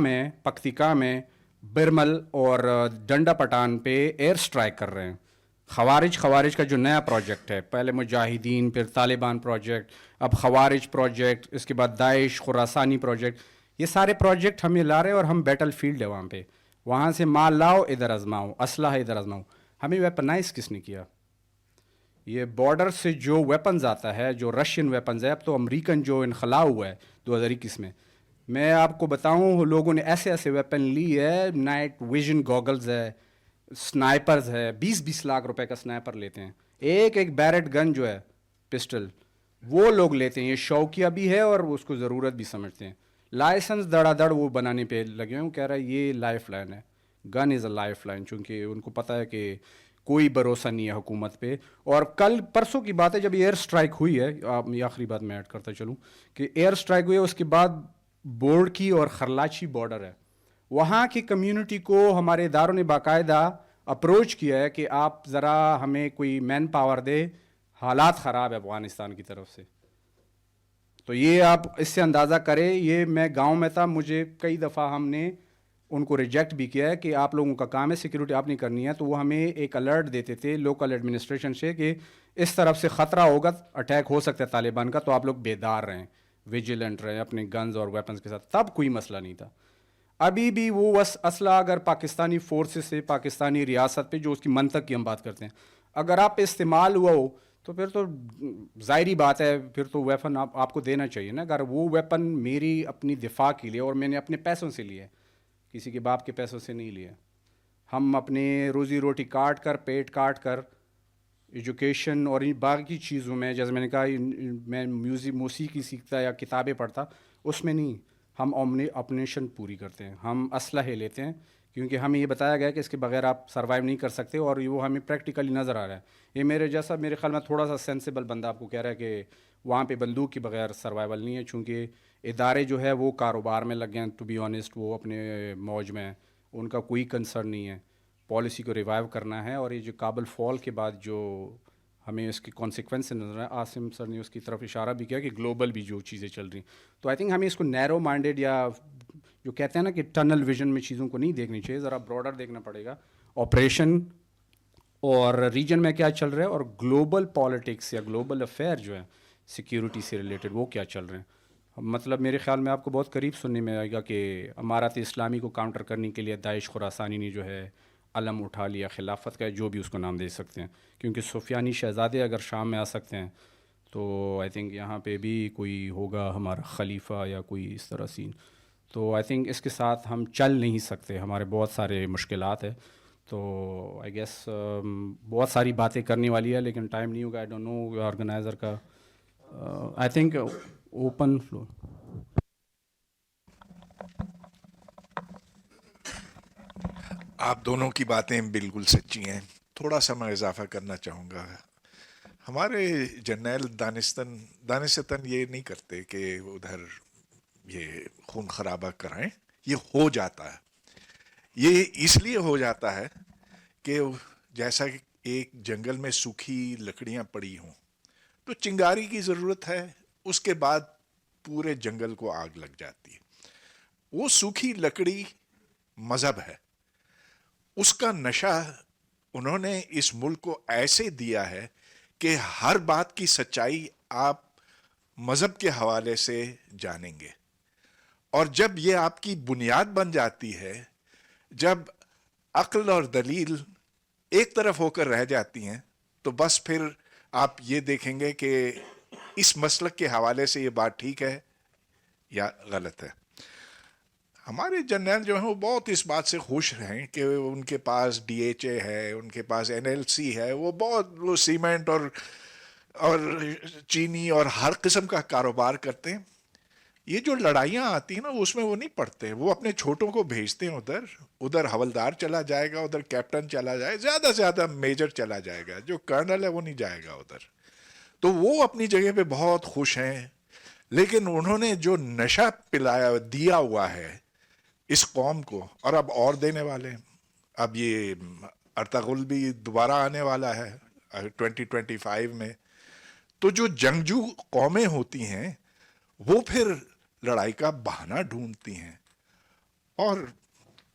میں برمل اور ڈنڈا پٹان پہ ایئر اسٹرائک کر رہے ہیں. خوارج کا جو نیا پروجیکٹ ہے, پہلے مجاہدین, پھر طالبان پروجیکٹ, اب خوارج پروجیکٹ, اس کے بعد داعش خراسانی پروجیکٹ, یہ سارے پروجیکٹ ہم یہ لا رہے ہیں. اور ہم بیٹل فیلڈ ہے وہاں پہ, وہاں سے مال لاؤ ادھر آزماؤ, اسلحہ ادھر آزماؤ. ہمیں ویپنائز کس نے کیا؟ یہ بارڈر سے جو ویپنز آتا ہے, جو رشین ویپنز ہے, اب تو امریکن جو انخلا ہوا ہے 2021 میں آپ کو بتاؤں, لوگوں نے ایسے ایسے ویپن لی ہے, نائٹ ویژن گوگلز ہے, سنائپرز ہے, 20-20 لاکھ روپے کا سنائپر لیتے ہیں. ایک بیرٹ گن جو ہے پسٹل, وہ لوگ لیتے ہیں. یہ شوقیہ بھی ہے اور اس کو ضرورت بھی سمجھتے ہیں. لائسنس دڑا دڑ وہ بنانے پہ لگے ہوں, کہہ رہا ہے یہ لائف لائن ہے. گن از اے لائف لائن, چونکہ ان کو پتہ ہے کہ کوئی بھروسہ نہیں ہے حکومت پہ. اور کل پرسوں کی بات ہے جب ایئر اسٹرائک ہوئی ہے, یہ آخری بات میں ایڈ کرتا چلوں کہ ایئر اسٹرائک ہوئی ہے, اس کے بعد بورڈ کی اور خرلاچی بارڈر ہے, وہاں کی کمیونٹی کو ہمارے اداروں نے باقاعدہ اپروچ کیا ہے کہ آپ ذرا ہمیں کوئی مین پاور دے, حالات خراب ہے افغانستان کی طرف سے. تو یہ آپ اس سے اندازہ کریں. یہ میں گاؤں میں تھا, مجھے کئی دفعہ ہم نے ان کو ریجیکٹ بھی کیا ہے کہ آپ لوگوں کا کام ہے سیکیورٹی آپ نہیں کرنی ہے. تو وہ ہمیں ایک الرٹ دیتے تھے لوکل ایڈمنسٹریشن سے کہ اس طرف سے خطرہ ہوگا, اٹیک ہو سکتا ہے طالبان کا, تو آپ لوگ بیدار رہیں, ویجیلنٹ رہیں اپنے گنز اور ویپنز کے ساتھ. تب کوئی مسئلہ نہیں تھا. ابھی بھی وہ اسلحہ اگر پاکستانی فورسز سے, پاکستانی ریاست پہ, جو اس کی منطق کی ہم بات کرتے ہیں, اگر آپ پہ استعمال ہوا ہو تو پھر تو ظاہری بات ہے, پھر تو ویپن آپ کو دینا چاہیے نا. اگر وہ ویپن میری اپنی دفاع کے لیے, اور میں نے اپنے پیسوں سے لیے, کسی کے باپ کے پیسوں سے نہیں لیے, ہم اپنے روزی روٹی کاٹ کر, پیٹ کاٹ کر, ایجوکیشن اور ان باقی چیزوں میں, جیسے میں نے کہا میں موسیقی سیکھتا یا کتابیں پڑھتا, اس میں نہیں, ہم اپنیشن پوری کرتے ہیں, ہم اسلحے لیتے ہیں, کیونکہ ہمیں یہ بتایا گیا کہ اس کے بغیر آپ سروائیو نہیں کر سکتے. اور وہ ہمیں پریکٹیکلی نظر آ رہا ہے. یہ میرے جیسا, میرے خیال میں تھوڑا سا سینسیبل بندہ آپ کو کہہ رہا ہے کہ وہاں پہ بندوق کے بغیر سروائیول نہیں ہے, چونکہ ادارے جو ہے وہ کاروبار میں لگ گئے ہیں. ٹو بی آنیسٹ, وہ اپنے موج میں, ان کا کوئی کنسرن نہیں ہے. پالیسی کو ریوائیو کرنا ہے. اور یہ جو کابل فال کے بعد جو ہمیں اس کی کانسیکوینس نظر ہے, عاصم سر نے اس کی طرف اشارہ بھی کیا کہ گلوبل بھی جو چیزیں چل رہی ہیں, تو آئی تھنک ہمیں اس کو نیرو مائنڈیڈ یا جو کہتے ہیں نا کہ ٹنل ویژن میں چیزوں کو نہیں دیکھنی چاہیے, ذرا براڈر دیکھنا پڑے گا. آپریشن اور ریجن میں کیا چل رہا ہے, اور گلوبل پالیٹکس یا گلوبل افیئر جو ہے سیکیورٹی سے ریلیٹڈ, وہ کیا چل رہے ہیں. مطلب میرے خیال میں آپ کو بہت قریب سننے میں آئے گا کہ امارات اسلامی کو کاؤنٹر کرنے کے لیے داعش خراسانی نے جو ہے علم اٹھا لیا خلافت کا, جو بھی اس کو نام دے سکتے ہیں, کیونکہ سفیانی شہزادے اگر شام میں آ سکتے ہیں تو آئی تھنک یہاں پہ بھی کوئی ہوگا ہمارا خلیفہ یا کوئی اس طرح سین. تو آئی تھنک اس کے ساتھ ہم چل نہیں سکتے, ہمارے بہت سارے مشکلات ہیں. تو آئی گیس بہت ساری باتیں کرنے والی ہے, لیکن ٹائم نہیں ہوگا. آئی ڈونٹ نو آرگنائزر کا, آئی تھنک اوپن فلور. آپ دونوں کی باتیں بالکل سچی ہیں. تھوڑا سا میں اضافہ کرنا چاہوں گا. ہمارے جرنیل دانستاً یہ نہیں کرتے کہ ادھر یہ خون خرابہ کرائیں, یہ ہو جاتا ہے. یہ اس لیے ہو جاتا ہے کہ جیسا کہ ایک جنگل میں سوکھی لکڑیاں پڑی ہوں تو چنگاری کی ضرورت ہے, اس کے بعد پورے جنگل کو آگ لگ جاتی ہے. وہ سوکھی لکڑی مذہب ہے. اس کا نشہ انہوں نے اس ملک کو ایسے دیا ہے کہ ہر بات کی سچائی آپ مذہب کے حوالے سے جانیں گے. اور جب یہ آپ کی بنیاد بن جاتی ہے, جب عقل اور دلیل ایک طرف ہو کر رہ جاتی ہیں, تو بس پھر آپ یہ دیکھیں گے کہ اس مسلک کے حوالے سے یہ بات ٹھیک ہے یا غلط ہے. ہمارے جرنیل جو ہیں وہ بہت اس بات سے خوش ہیں کہ ان کے پاس DHA ہے, ان کے پاس NLC ہے, وہ بہت وہ سیمنٹ اور چینی اور ہر قسم کا کاروبار کرتے ہیں. یہ جو لڑائیاں آتی ہیں نا, اس میں وہ نہیں پڑھتے, وہ اپنے چھوٹوں کو بھیجتے ہیں ادھر حولدار چلا جائے گا, ادھر کیپٹن چلا جائے, زیادہ سے زیادہ میجر چلا جائے گا, جو کرنل ہے وہ نہیں جائے گا ادھر. تو وہ اپنی جگہ پہ بہت خوش ہیں. لیکن انہوں نے جو نشہ دیا ہوا ہے اس قوم کو, اور اب اور دینے والے ہیں. اب یہ ارطغرل بھی دوبارہ آنے والا ہے 2025 میں. تو جو جنگجو قومیں ہوتی ہیں وہ پھر لڑائی کا بہانہ ڈھونڈتی ہیں, اور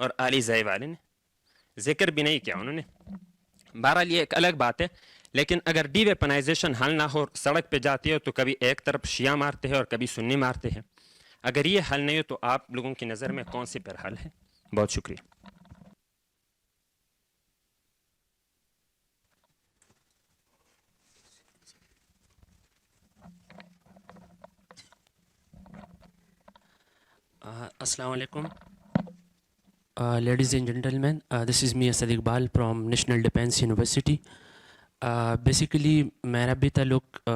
اور علی زئی والے نے ذکر بھی نہیں کیا انہوں نے. بہرحال یہ ایک الگ بات ہے. لیکن اگر ڈی ویپنائزیشن حل نہ ہو, سڑک پہ جاتی ہے تو کبھی ایک طرف شیعہ مارتے ہیں اور کبھی سنی مارتے ہیں. اگر یہ حل نہیں ہو تو آپ لوگوں کی نظر میں کون سی پر حل ہے؟ بہت شکریہ. Assalamu alaikum. Ladies and gentlemen, this is me Asad Iqbal from National Defense University. Basically میرا بھی تعلق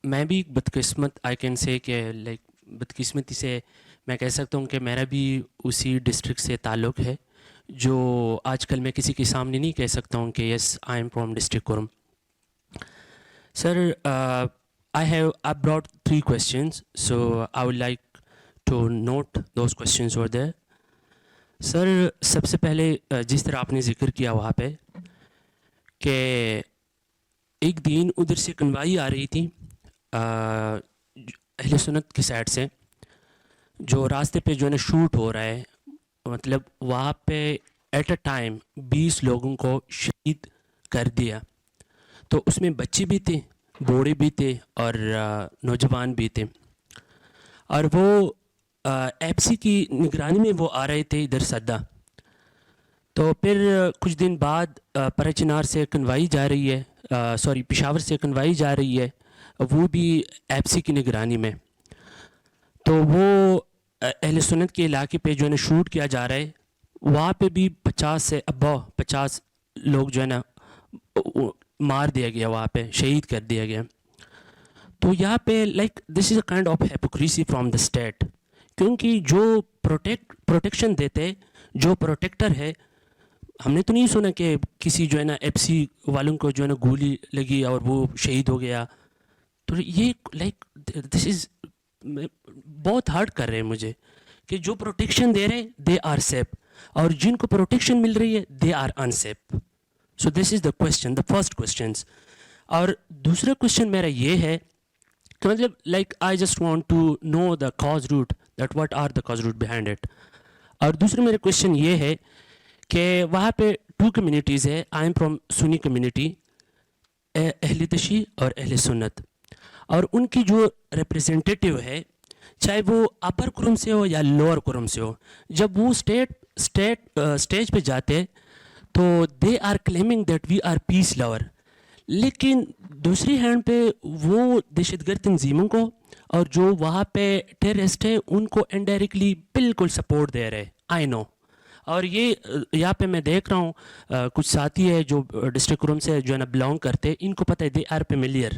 میں بھی بدقسمت آئی کین سے کہ لائک بدقسمتی سے میں کہہ سکتا ہوں کہ میرا بھی اسی ڈسٹرکٹ سے تعلق ہے جو آج کل میں کسی کے سامنے نہیں کہہ سکتا ہوں کہ yes I am from district Kurram. Sir I brought 3 questions, so I would like to note those questions over there. سر سب سے پہلے جس طرح آپ نے ذکر کیا وہاں پہ کہ ایک دن ادھر سے کنوائی آ رہی تھی اہل سنت کی سائڈ سے, جو راستے پہ جو ہے نا شوٹ ہو رہا ہے, مطلب وہاں پہ ایٹ اے ٹائم 20 لوگوں کو شہید کر دیا. تو اس میں بچے بھی تھے, بوڑھے بھی تھے اور نوجوان بھی تھے. اور وہ ایپ سی کی نگرانی میں وہ آ رہے تھے ادھر سدا. تو پھر کچھ دن بعد پرچنار سے کنوائی جا رہی ہے, پشاور سے کنوائی جا رہی ہے, وہ بھی ایپ سی کی نگرانی میں. تو وہ اہل سنت کے علاقے پہ جو ہے نا شوٹ کیا جا رہا ہے, وہاں پہ بھی 50 لوگ جو ہے نا مار دیا گیا, وہاں پہ شہید کر دیا گیا. تو یہاں پہ like this is a kind of hypocrisy from the state, کیونکہ جو پروٹیکشن دیتے, جو پروٹیکٹر ہے, ہم نے تو نہیں سنا کہ کسی جو ہے نا ایف سی والوں کو جو ہے نا گولی لگی اور وہ شہید ہو گیا. تو یہ لائک دس از بہت ہارڈ کر رہے ہیں مجھے کہ جو پروٹیکشن دے رہے دے آر سیف, اور جن کو پروٹیکشن مل رہی ہے they are in safe. So this is the question, the first questions. اور دوسرا کوشچن میرا یہ ہے کہ مطلب like I just want to know the cause root, that what are the cause root behind it. اور دوسرا میرا کوشچن یہ ہے کہ وہاں پہ 2 کمیونٹیز ہے. I am from Sunni community, اہل تشیع اور اہل سنت, اور ان کی جو ریپریزنٹیٹیو ہے, چاہے وہ اپر کرم سے ہو یا لوور کرم سے ہو, جب وہ اسٹیج پہ جاتے تو they are claiming that we are peace lover. لیکن دوسری ہینڈ پہ وہ دہشت گرد تنظیموں کو اور جو وہاں پہ ٹیررسٹ ہیں ان کو انڈائریکٹلی بالکل سپورٹ دے رہے. آئی نو. اور یہ یہاں پہ میں دیکھ رہا ہوں کچھ ساتھی ہے جو ڈسٹرکٹ کرم سے جو ہے نا بلانگ کرتے, ان کو پتہ ہے دے آر فیملیئر.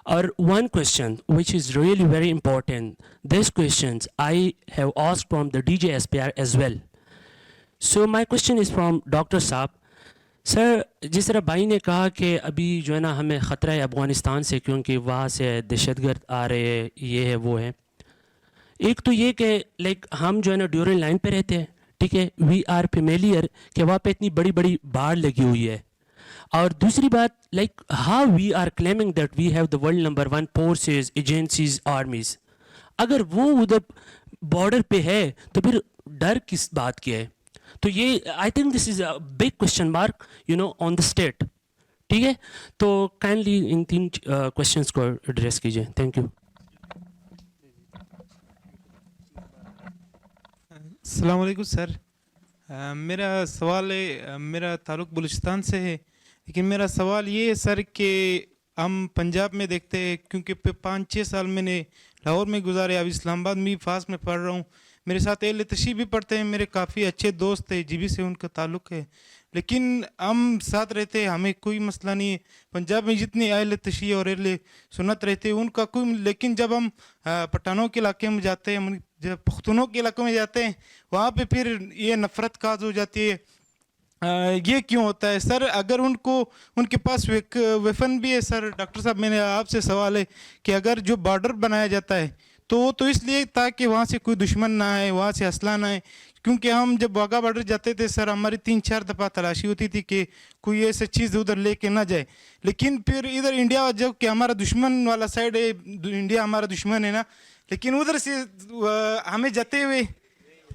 اور one question which is really very important, these questions I have asked from the DJ SPR as well. So my question is from Dr. Saab. سر جس طرح بھائی نے کہا کہ ابھی جو ہے نا ہمیں خطرہ ہے افغانستان سے, کیونکہ وہاں سے دہشت گرد آ رہے ہیں, یہ ہے وہ ہے. ایک تو یہ کہ لائک ہم جو ہے نا ڈیورنگ لائن پہ رہتے ہیں, ٹھیک ہے, وی آر فیملیئر کہ وہاں پہ اتنی بڑی بڑی باڑ لگی ہوئی ہے. اور دوسری بات like how we are claiming that we have the world number 1 forces, agencies, armies. اگر وہ ادھر بارڈر پہ ہے تو پھر ڈر کس بات کی ہے؟ تو یہ I think this is a big question mark you know on the state. ٹھیک ہے, تو کائنڈلی ان 3 کوشچنس کو ایڈریس کیجیے. Thank you. السلام علیکم سر. میرا سوال ہے, میرا تعلق بلوچستان سے ہے, لیکن میرا سوال یہ ہے سر کہ ہم پنجاب میں دیکھتے ہیں, کیونکہ 5-6 سال میں نے لاہور میں گزارے, اب اسلام آباد میں فاس میں پڑھ رہا ہوں. میرے ساتھ اہل تشیع بھی پڑھتے ہیں, میرے کافی اچھے دوست ہیں, جی بی سے ان کا تعلق ہے, لیکن ہم ساتھ رہتے ہیں, ہمیں کوئی مسئلہ نہیں ہے. پنجاب میں جتنے اہل تشیع اور اہل سنت رہتے ہیں ان کا کوئی, لیکن جب ہم پٹھانوں کے علاقے میں جاتے ہیں, جب پختونوں کے علاقوں میں جاتے ہیں, وہاں پہ پھر یہ نفرت کاز ہو جاتی ہے. یہ کیوں ہوتا ہے سر؟ اگر ان کے پاس ویپن بھی ہے سر. ڈاکٹر صاحب میرا آپ سے سوال ہے کہ اگر جو بارڈر بنایا جاتا ہے تو وہ تو اس لیے تاکہ وہاں سے کوئی دشمن نہ آئے, وہاں سے اسلحہ نہ آئے. کیونکہ ہم جب واگا بارڈر جاتے تھے سر, ہماری 3-4 دفعہ تلاشی ہوتی تھی کہ کوئی ایسے چیز ادھر لے کے نہ جائے. لیکن پھر ادھر انڈیا جب کہ ہمارا دشمن والا سائڈ ہے, انڈیا ہمارا دشمن ہے نا, لیکن ادھر سے ہمیں جاتے ہوئے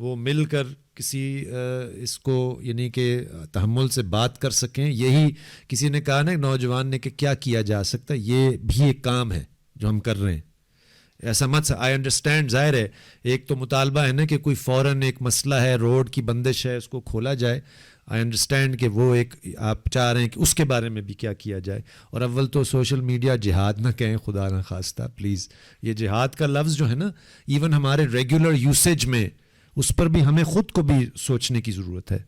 وہ مل کر کسی اس کو یعنی کہ تحمل سے بات کر سکیں. یہی کسی نے کہا نا نوجوان نے کہ کیا کیا جا سکتا ہے, یہ بھی ایک کام ہے جو ہم کر رہے ہیں. ایسا مت, آئی انڈرسٹینڈ, ظاہر ہے ایک تو مطالبہ ہے نا کہ کوئی فوراً ایک مسئلہ ہے, روڈ کی بندش ہے, اس کو کھولا جائے. آئی انڈرسٹینڈ کہ وہ ایک آپ چاہ رہے ہیں کہ اس کے بارے میں بھی کیا جائے. اور اول تو سوشل میڈیا جہاد نہ کہیں, خدا نہ خواستہ پلیز. یہ جہاد کا لفظ جو ہے نا, ایون ہمارے ریگولر یوسیج میں اس پر بھی ہمیں خود کو بھی سوچنے کی ضرورت ہے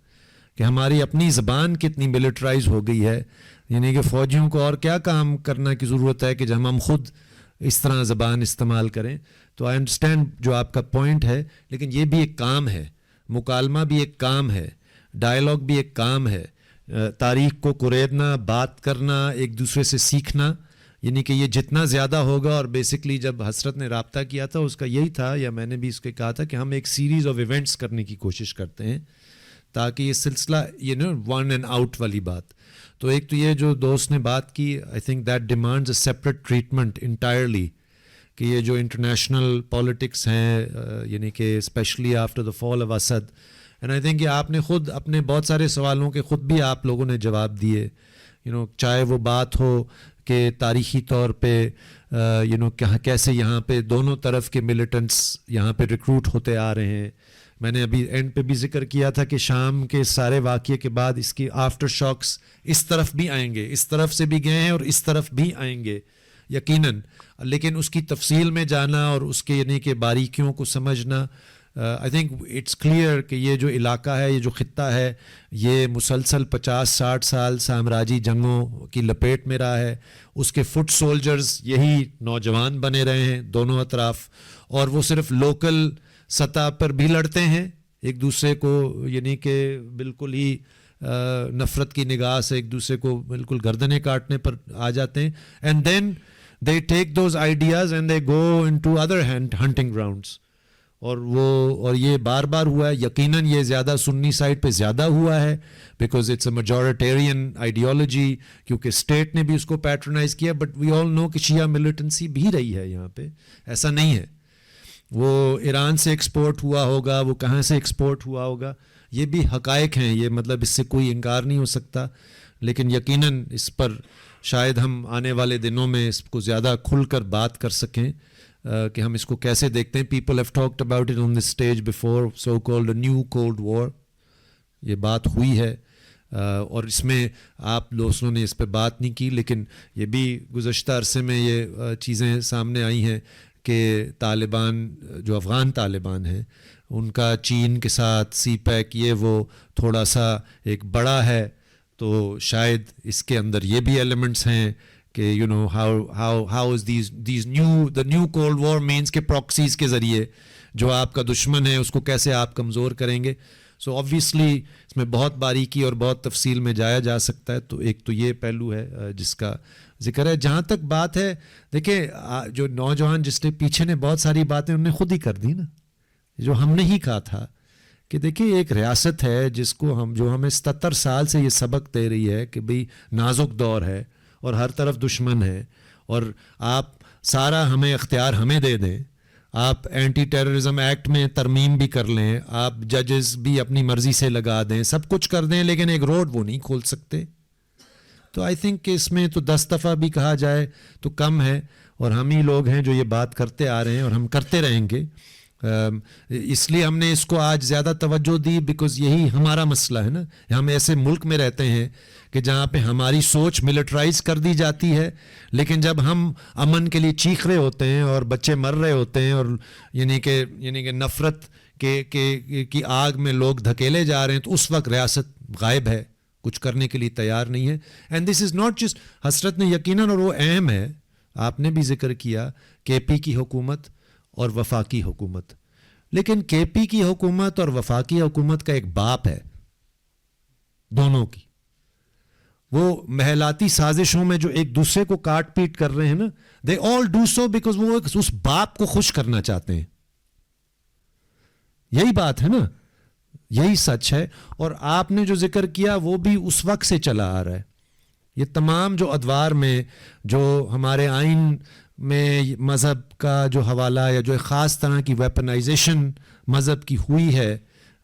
کہ ہماری اپنی زبان کتنی ملٹرائز ہو گئی ہے. یعنی کہ فوجیوں کو اور کیا کام کرنا کی ضرورت ہے کہ جب ہم خود اس طرح زبان استعمال کریں. تو آئی انڈرسٹینڈ جو آپ کا پوائنٹ ہے, لیکن یہ بھی ایک کام ہے, مکالمہ بھی ایک کام ہے, ڈائلاگ بھی ایک کام ہے, تاریخ کو کریدنا, بات کرنا, ایک دوسرے سے سیکھنا. یعنی کہ یہ جتنا زیادہ ہوگا, اور بیسکلی جب حسرت نے رابطہ کیا تھا اس کا یہی تھا, یا میں نے بھی اس کے کہا تھا کہ ہم ایک سیریز آف ایونٹس کرنے کی کوشش کرتے ہیں تاکہ یہ سلسلہ ون اینڈ آؤٹ والی بات. تو ایک تو یہ جو دوست نے بات کی, I think that demands a separate treatment entirely, کہ یہ جو انٹرنیشنل پالیٹکس ہیں, یعنی کہ especially after the fall of Assad. And I think کہ آپ نے خود اپنے بہت سارے سوالوں کے خود بھی آپ لوگوں نے جواب دیے. چاہے وہ بات ہو کہ تاریخی طور پہ کیسے یہاں پہ دونوں طرف کے ملیٹنٹس یہاں پہ ریکروٹ ہوتے آ رہے ہیں. میں نے ابھی اینڈ پہ بھی ذکر کیا تھا کہ شام کے سارے واقعے کے بعد اس کی آفٹر شاکس اس طرف بھی آئیں گے, اس طرف سے بھی گئے ہیں اور اس طرف بھی آئیں گے یقیناً. لیکن اس کی تفصیل میں جانا اور اس کے یعنی کہ باریکیوں کو سمجھنا, آئی تھنک اٹس کلیئر کہ یہ جو علاقہ ہے, یہ جو خطہ ہے, یہ مسلسل 50-60 سال سامراجی جنگوں کی لپیٹ میں رہا ہے. اس کے فٹ سولجرز یہی نوجوان بنے رہے ہیں دونوں اطراف, اور وہ صرف لوکل سطح پر بھی لڑتے ہیں ایک دوسرے کو, یعنی کہ بالکل ہی نفرت کی نگاہ سے ایک دوسرے کو بالکل گردنیں کاٹنے پر آ جاتے ہیں. And then they take those ideas and they go into other hunting grounds. اور یہ بار بار ہوا ہے. یقیناً یہ زیادہ سنی سائڈ پہ زیادہ ہوا ہے بیکاز اٹس اے میجورٹیرین آئیڈیالوجی, کیونکہ اسٹیٹ نے بھی اس کو پیٹرنائز کیا. بٹ وی آل نو کہ شیعہ ملیٹنسی بھی رہی ہے یہاں پہ, ایسا نہیں ہے. وہ ایران سے ایکسپورٹ ہوا ہوگا, وہ کہاں سے ایکسپورٹ ہوا ہوگا, یہ بھی حقائق ہیں, یہ مطلب اس سے کوئی انکار نہیں ہو سکتا. لیکن یقیناً اس پر شاید ہم آنے والے دنوں میں اس کو زیادہ کھل کر بات کر سکیں کہ ہم اس کو کیسے دیکھتے ہیں. People have talked about it on this stage before, so called a new cold war. یہ بات ہوئی ہے اور اس میں آپ دوستوں نے اس پہ بات نہیں کی, لیکن یہ بھی گزشتہ عرصے میں یہ چیزیں سامنے آئی ہیں کہ طالبان جو افغان طالبان ہیں ان کا چین کے ساتھ سی پیک یہ وہ تھوڑا سا ایک بڑا ہے. تو شاید اس کے اندر یہ بھی ایلیمنٹس ہیں کہ how is these new cold war means کہ پراکسیز کے ذریعے جو آپ کا دشمن ہے اس کو کیسے آپ کمزور کریں گے. سو obviously اس میں بہت باریکی اور بہت تفصیل میں جایا جا سکتا ہے. تو ایک تو یہ پہلو ہے جس کا ذکر ہے. جہاں تک بات ہے, دیکھیں جو نوجوان جس نے پیچھے نے بہت ساری باتیں انہوں نے خود ہی کر دی نا, جو ہم نے ہی کہا تھا کہ دیکھیں ایک ریاست ہے جس کو جو ہمیں 77 سال سے یہ سبق دے رہی ہے کہ بھئی نازک دور ہے اور ہر طرف دشمن ہے, اور آپ سارا ہمیں اختیار ہمیں دے دیں, آپ اینٹی ٹیررزم ایکٹ میں ترمیم بھی کر لیں, آپ ججز بھی اپنی مرضی سے لگا دیں, سب کچھ کر دیں, لیکن ایک روڈ وہ نہیں کھول سکتے. تو آئی تھنک کہ اس میں تو 10 دفعہ بھی کہا جائے تو کم ہے, اور ہم ہی لوگ ہیں جو یہ بات کرتے آ رہے ہیں اور ہم کرتے رہیں گے. اس لیے ہم نے اس کو آج زیادہ توجہ دی بیکاز یہی ہمارا مسئلہ ہے نا. ہم ایسے ملک میں رہتے ہیں کہ جہاں پہ ہماری سوچ ملٹرائز کر دی جاتی ہے, لیکن جب ہم امن کے لیے چیخ رہے ہوتے ہیں اور بچے مر رہے ہوتے ہیں اور یعنی کہ نفرت کی آگ میں لوگ دھکیلے جا رہے ہیں, تو اس وقت ریاست غائب ہے, کچھ کرنے کے لیے تیار نہیں ہے. And this is not just حسرت نے یقیناً, اور وہ اہم ہے, آپ نے بھی ذکر کیا کے پی کی حکومت اور وفاقی حکومت. لیکن کے پی کی حکومت اور وفاقی حکومت کا ایک باپ ہے دونوں کی. وہ محلاتی سازشوں میں جو ایک دوسرے کو کاٹ پیٹ کر رہے ہیں نا, دے آل ڈو سو بیکاز وہ اس باپ کو خوش کرنا چاہتے ہیں. یہی بات ہے نا, یہی سچ ہے. اور آپ نے جو ذکر کیا وہ بھی اس وقت سے چلا آ رہا ہے. یہ تمام جو ادوار میں جو ہمارے آئین میں مذہب کا جو حوالہ یا جو ایک خاص طرح کی ویپنائزیشن مذہب کی ہوئی ہے.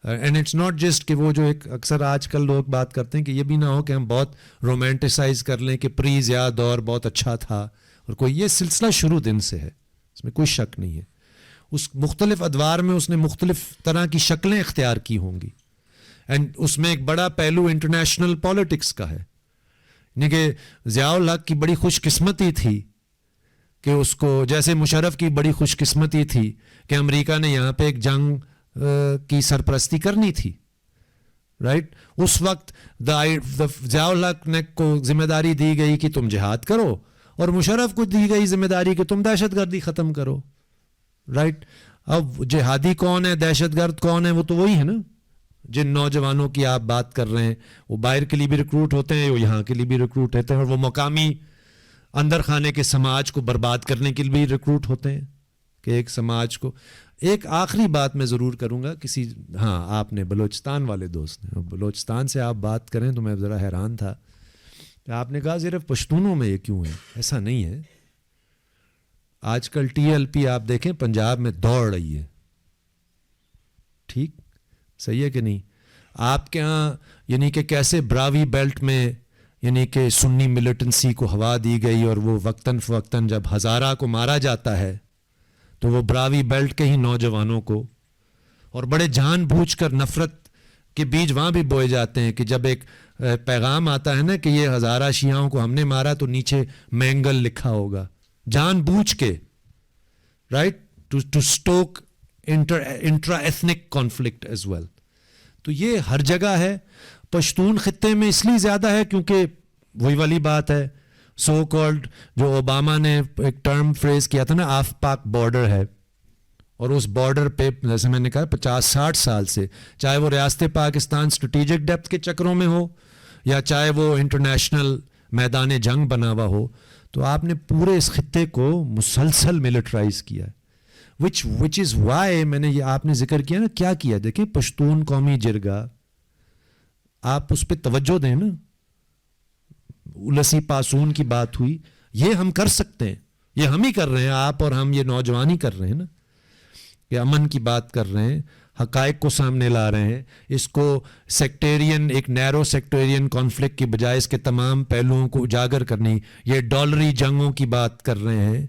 اینڈ اٹس ناٹ جسٹ کہ وہ جو ایک اکثر آج کل لوگ بات کرتے ہیں کہ یہ بھی نہ ہو کہ ہم بہت رومانٹیسائز کر لیں کہ پری زیادہ دور بہت اچھا تھا اور کوئی. یہ سلسلہ شروع دن سے ہے, اس میں کوئی شک نہیں ہے. اس مختلف ادوار میں اس نے مختلف طرح کی شکلیں اختیار کی ہوں گی. اینڈ اس میں ایک بڑا پہلو انٹرنیشنل پالیٹکس کا ہے, یعنی کہ ضیاء الحق کی بڑی خوش قسمتی تھی کہ اس کو, جیسے مشرف کی بڑی خوش قسمتی تھی کہ امریکہ نے یہاں پہ ایک جنگ کی سرپرستی کرنی تھی, رائٹ. اس وقت ضیاء الحق نے کو ذمہ داری دی گئی کہ تم جہاد کرو, اور مشرف کو دی گئی ذمہ داری کہ تم دہشت گردی ختم کرو, رائٹ. اب جہادی کون ہے, دہشت گرد کون ہے, وہ تو وہی ہے نا جن نوجوانوں کی آپ بات کر رہے ہیں. وہ باہر کے لیے بھی ریکروٹ ہوتے ہیں, وہ یہاں کے لیے بھی ریکروٹ ہوتے ہیں, اور وہ مقامی اندر خانے کے سماج کو برباد کرنے کے لیے بھی ریکروٹ ہوتے ہیں کہ ایک سماج کو. ایک آخری بات میں ضرور کروں گا کسی, ہاں آپ نے بلوچستان والے دوست نے, بلوچستان سے آپ بات کریں تو میں ذرا حیران تھا کہ آپ نے کہا صرف پشتونوں میں یہ کیوں ہے. ایسا نہیں ہے. آج کل ٹی ایل پی آپ دیکھیں پنجاب میں دوڑ رہی ہے, ٹھیک صحیح ہے کہ نہیں. آپ کے ہاں یعنی کہ کیسے براوی بیلٹ میں یعنی کہ سنی ملیٹنسی کو ہوا دی گئی, اور وہ وقتاً فوقتاً جب ہزارہ کو مارا جاتا ہے تو وہ براوی بیلٹ کے ہی نوجوانوں کو, اور بڑے جان بوجھ کر نفرت کے بیج وہاں بھی بوئے جاتے ہیں کہ جب ایک پیغام آتا ہے نا کہ یہ ہزارہ شیعوں کو ہم نے مارا تو نیچے مینگل لکھا ہوگا, جان بوجھ کے, right, to stoke intra ethnic conflict as well. تو یہ ہر جگہ ہے. پشتون خطے میں اس لیے زیادہ ہے کیونکہ وہی والی بات ہے, سو کالڈ جو اوباما نے ایک ٹرم فریز کیا تھا نا, آف پاک بارڈر ہے, اور اس بارڈر پہ جیسے میں نے کہا 50-60 سال سے, چاہے وہ ریاست پاکستان اسٹریٹجک ڈیپتھ کے چکروں میں ہو یا چاہے وہ انٹرنیشنل میدان جنگ بنا ہوا ہو, تو آپ نے پورے اس خطے کو مسلسل ملٹرائز کیا ہے. which is why میں نے یہ آپ نے ذکر کیا نا, کیا کیا دیکھیں پشتون قومی جرگہ, آپ اس پہ توجہ دیں نا. السی پاسون کی بات ہوئی, یہ ہم کر سکتے ہیں, یہ ہم ہی کر رہے ہیں, آپ اور ہم یہ نوجوان ہی کر رہے ہیں نا. یہ امن کی بات کر رہے ہیں, حقائق کو سامنے لا رہے ہیں, اس کو سیکٹیرین, ایک نیرو سیکٹیرین کانفلکٹ کی بجائے اس کے تمام پہلوؤں کو اجاگر کرنی, یہ ڈالری جنگوں کی بات کر رہے ہیں.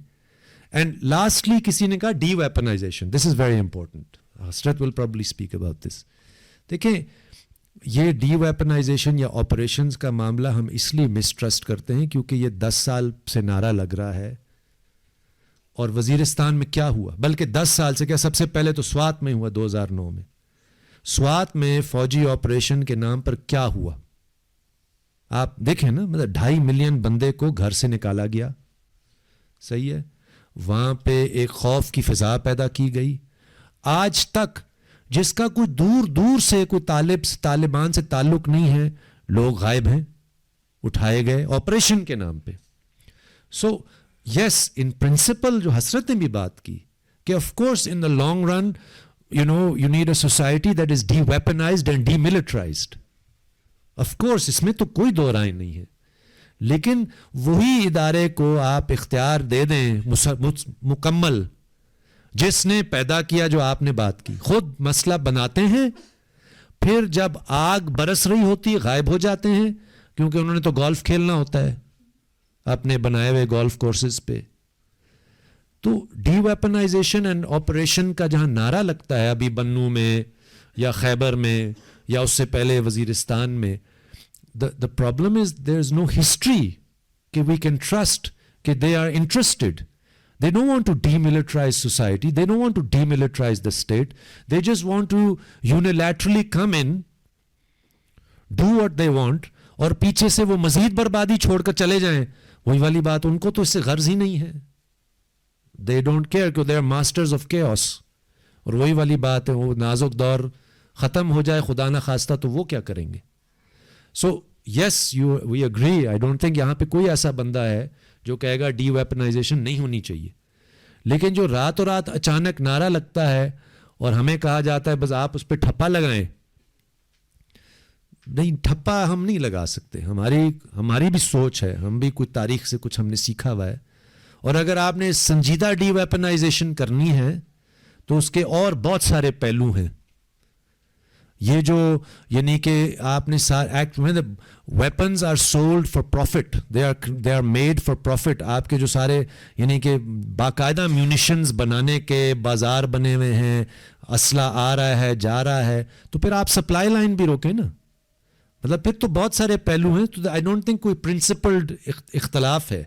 اینڈ لاسٹلی کسی نے کہا deweaponization, this is very important, Hasrat will probably speak about this. دیکھیں یہ ڈی ویپنائزیشن یا آپریشنز کا معاملہ ہم اس لیے مسٹرسٹ کرتے ہیں کیونکہ یہ 10 سال سے نعرہ لگ رہا ہے, اور وزیرستان میں کیا ہوا, بلکہ 10 سال سے کیا, سب سے پہلے تو سوات میں ہوا 2009 میں. سوات میں فوجی آپریشن کے نام پر کیا ہوا آپ دیکھیں نا, مطلب 2.5 ملین بندے کو گھر سے نکالا گیا, صحیح ہے, وہاں پہ ایک خوف کی فضا پیدا کی گئی. آج تک جس کا کوئی دور دور سے کوئی طالبان سے تعلق نہیں ہے, لوگ غائب ہیں, اٹھائے گئے آپریشن کے نام پہ. سو یس, ان پرنسپل جو حسرت نے بھی بات کی کہ of course in the long run you need a society that is deweaponized and demilitarized. Of course اس میں تو کوئی دو رائے نہیں ہے, لیکن وہی ادارے کو آپ اختیار دے دیں مکمل جس نے پیدا کیا, جو آپ نے بات کی, خود مسئلہ بناتے ہیں, پھر جب آگ برس رہی ہوتی غائب ہو جاتے ہیں کیونکہ انہوں نے تو گولف کھیلنا ہوتا ہے اپنے بنائے ہوئے گولف کورسز پہ. تو ڈی ویپنائزیشن اینڈ آپریشن کا جہاں نعرہ لگتا ہے ابھی بنو میں یا خیبر میں یا اس سے پہلے وزیرستان میں, the problem is there is no history کہ we can trust کہ they are interested. They don't want to demilitarize society. They don't want to demilitarize the state. They just want to unilaterally come in, do what they want, اور پیچھے سے وہ مزید بربادی چھوڑ کر چلے جائیں. وہی والی بات, ان کو تو اس سے غرض ہی نہیں ہے. They don't care کہ they are masters of chaos. اور وہی والی بات ہے, وہ نازک دور ختم ہو جائے خدا نہ خواستہ تو وہ کیا کریں گے. So yes, we agree. I don't think یہاں پہ کوئی ایسا بندہ ہے جو کہے گا ڈی ویپنائزیشن نہیں ہونی چاہیے. لیکن جو رات و رات اچانک نعرہ لگتا ہے اور ہمیں کہا جاتا ہے بس آپ اس پہ ٹھپا لگائیں, نہیں, ٹھپا ہم نہیں لگا سکتے. ہماری بھی سوچ ہے, ہم بھی کوئی تاریخ سے کچھ ہم نے سیکھا ہوا ہے, اور اگر آپ نے سنجیدہ ڈی ویپنائزیشن کرنی ہے تو اس کے اور بہت سارے پہلو ہیں. یہ جو یعنی کہ آپ نے ایکٹ میں weapons are sold for profit, they are made for profit. آپ کے جو سارے یعنی کہ باقاعدہ میونیشنز بنانے کے بازار بنے ہوئے ہیں, اسلحہ آ رہا ہے جا رہا ہے, تو پھر آپ سپلائی لائن بھی روکیں نا. مطلب پھر تو بہت سارے پہلو ہیں. تو آئی ڈونٹ تھنک کوئی پرنسپلڈ اختلاف ہے.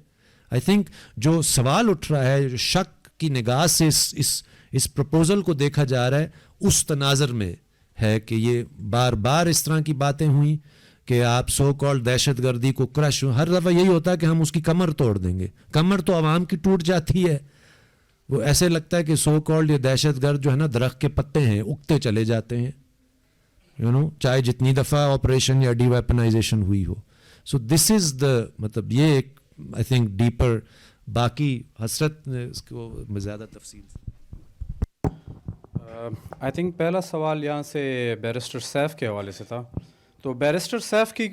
آئی تھنک جو سوال اٹھ رہا ہے, جو شک کی نگاہ سے اس پرپوزل کو دیکھا جا رہا ہے, اس تناظر میں ہے کہ یہ بار بار اس طرح کی باتیں ہوئیں کہ آپ سو کالڈ دہشت گردی کو کرش, ہر دفعہ یہی ہوتا ہے کہ ہم اس کی کمر توڑ دیں گے. کمر تو عوام کی ٹوٹ جاتی ہے. وہ ایسے لگتا ہے کہ سو کالڈ یہ دہشت گرد جو ہے نا درخت کے پتے ہیں, اگتے چلے جاتے ہیں, چاہے جتنی دفعہ آپریشن یا ڈی ویپنائزیشن ہوئی ہو. سو دس از دا مطلب یہ ایک آئی تھنک ڈیپر. باقی حسرت نے اس کو زیادہ تفصیل. آئی تھنک پہلا سوال یہاں سے بیرسٹر سیف کے حوالے سے تھا. تو بیرسٹر سیف کی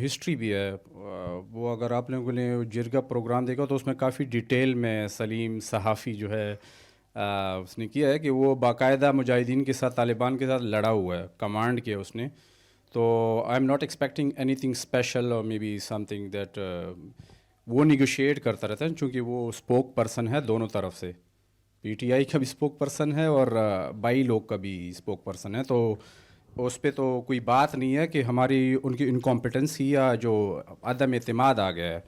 ہسٹری بھی ہے. وہ اگر آپ لوگوں نے جرگہ پروگرام دیکھا تو اس میں کافی ڈیٹیل میں سلیم صحافی جو ہے اس نے کیا ہے کہ وہ باقاعدہ مجاہدین کے ساتھ, طالبان کے ساتھ لڑا ہوا ہے, کمانڈ کیا اس نے. تو I am not expecting anything special اور maybe something that وہ نیگوشیٹ کرتا رہتا ہے, چونکہ وہ اسپوک پرسن ہے دونوں طرف سے. پی ٹی آئی کا بھی اسپوک پرسن ہے اور بائی لوگ کا بھی اسپوک پرسن ہے. تو اس پہ تو کوئی بات نہیں ہے کہ ہماری ان کی انکمپیٹنسی یا جو عدم اعتماد آ گیا ہے.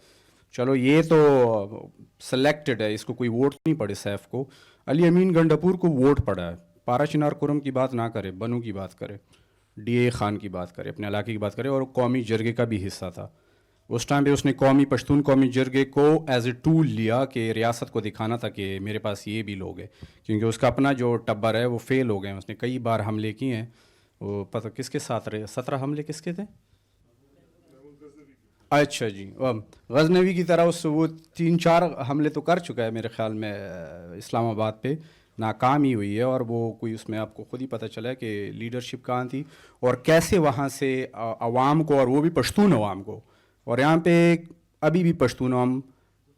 چلو یہ تو سلیکٹڈ ہے, اس کو کوئی ووٹ نہیں پڑے. سیف کو, علی امین گنڈاپور کو ووٹ پڑا ہے. پارا چنار قرم کی بات نہ کرے, بنو کی بات کرے, ڈی اے خان کی بات کرے, اپنے علاقے کی بات کرے, اور قومی جرگے کا بھی حصہ تھا. اس ٹائم پہ اس نے پشتون قومی جرگے کو ایز اے ٹول لیا کہ ریاست کو دکھانا تھا کہ میرے پاس یہ بھی لوگ ہیں, کیونکہ اس کا اپنا جو ٹبر ہے وہ فیل ہو گئے ہیں. اس نے کئی بار حملے کیے ہیں. وہ پتہ کس کے ساتھ رہے, 17 حملے کس کے تھے؟ اچھا جی, غزنوی کی طرح وہ 3-4 حملے تو کر چکا ہے میرے خیال میں اسلام آباد پہ, ناکام ہی ہوئی ہے. اور وہ کوئی اس میں آپ کو خود ہی پتہ چلا ہے کہ لیڈرشپ کہاں تھی اور کیسے وہاں سے عوام کو, اور وہ بھی پشتون عوام کو, اور یہاں پہ ابھی بھی پشتون عوام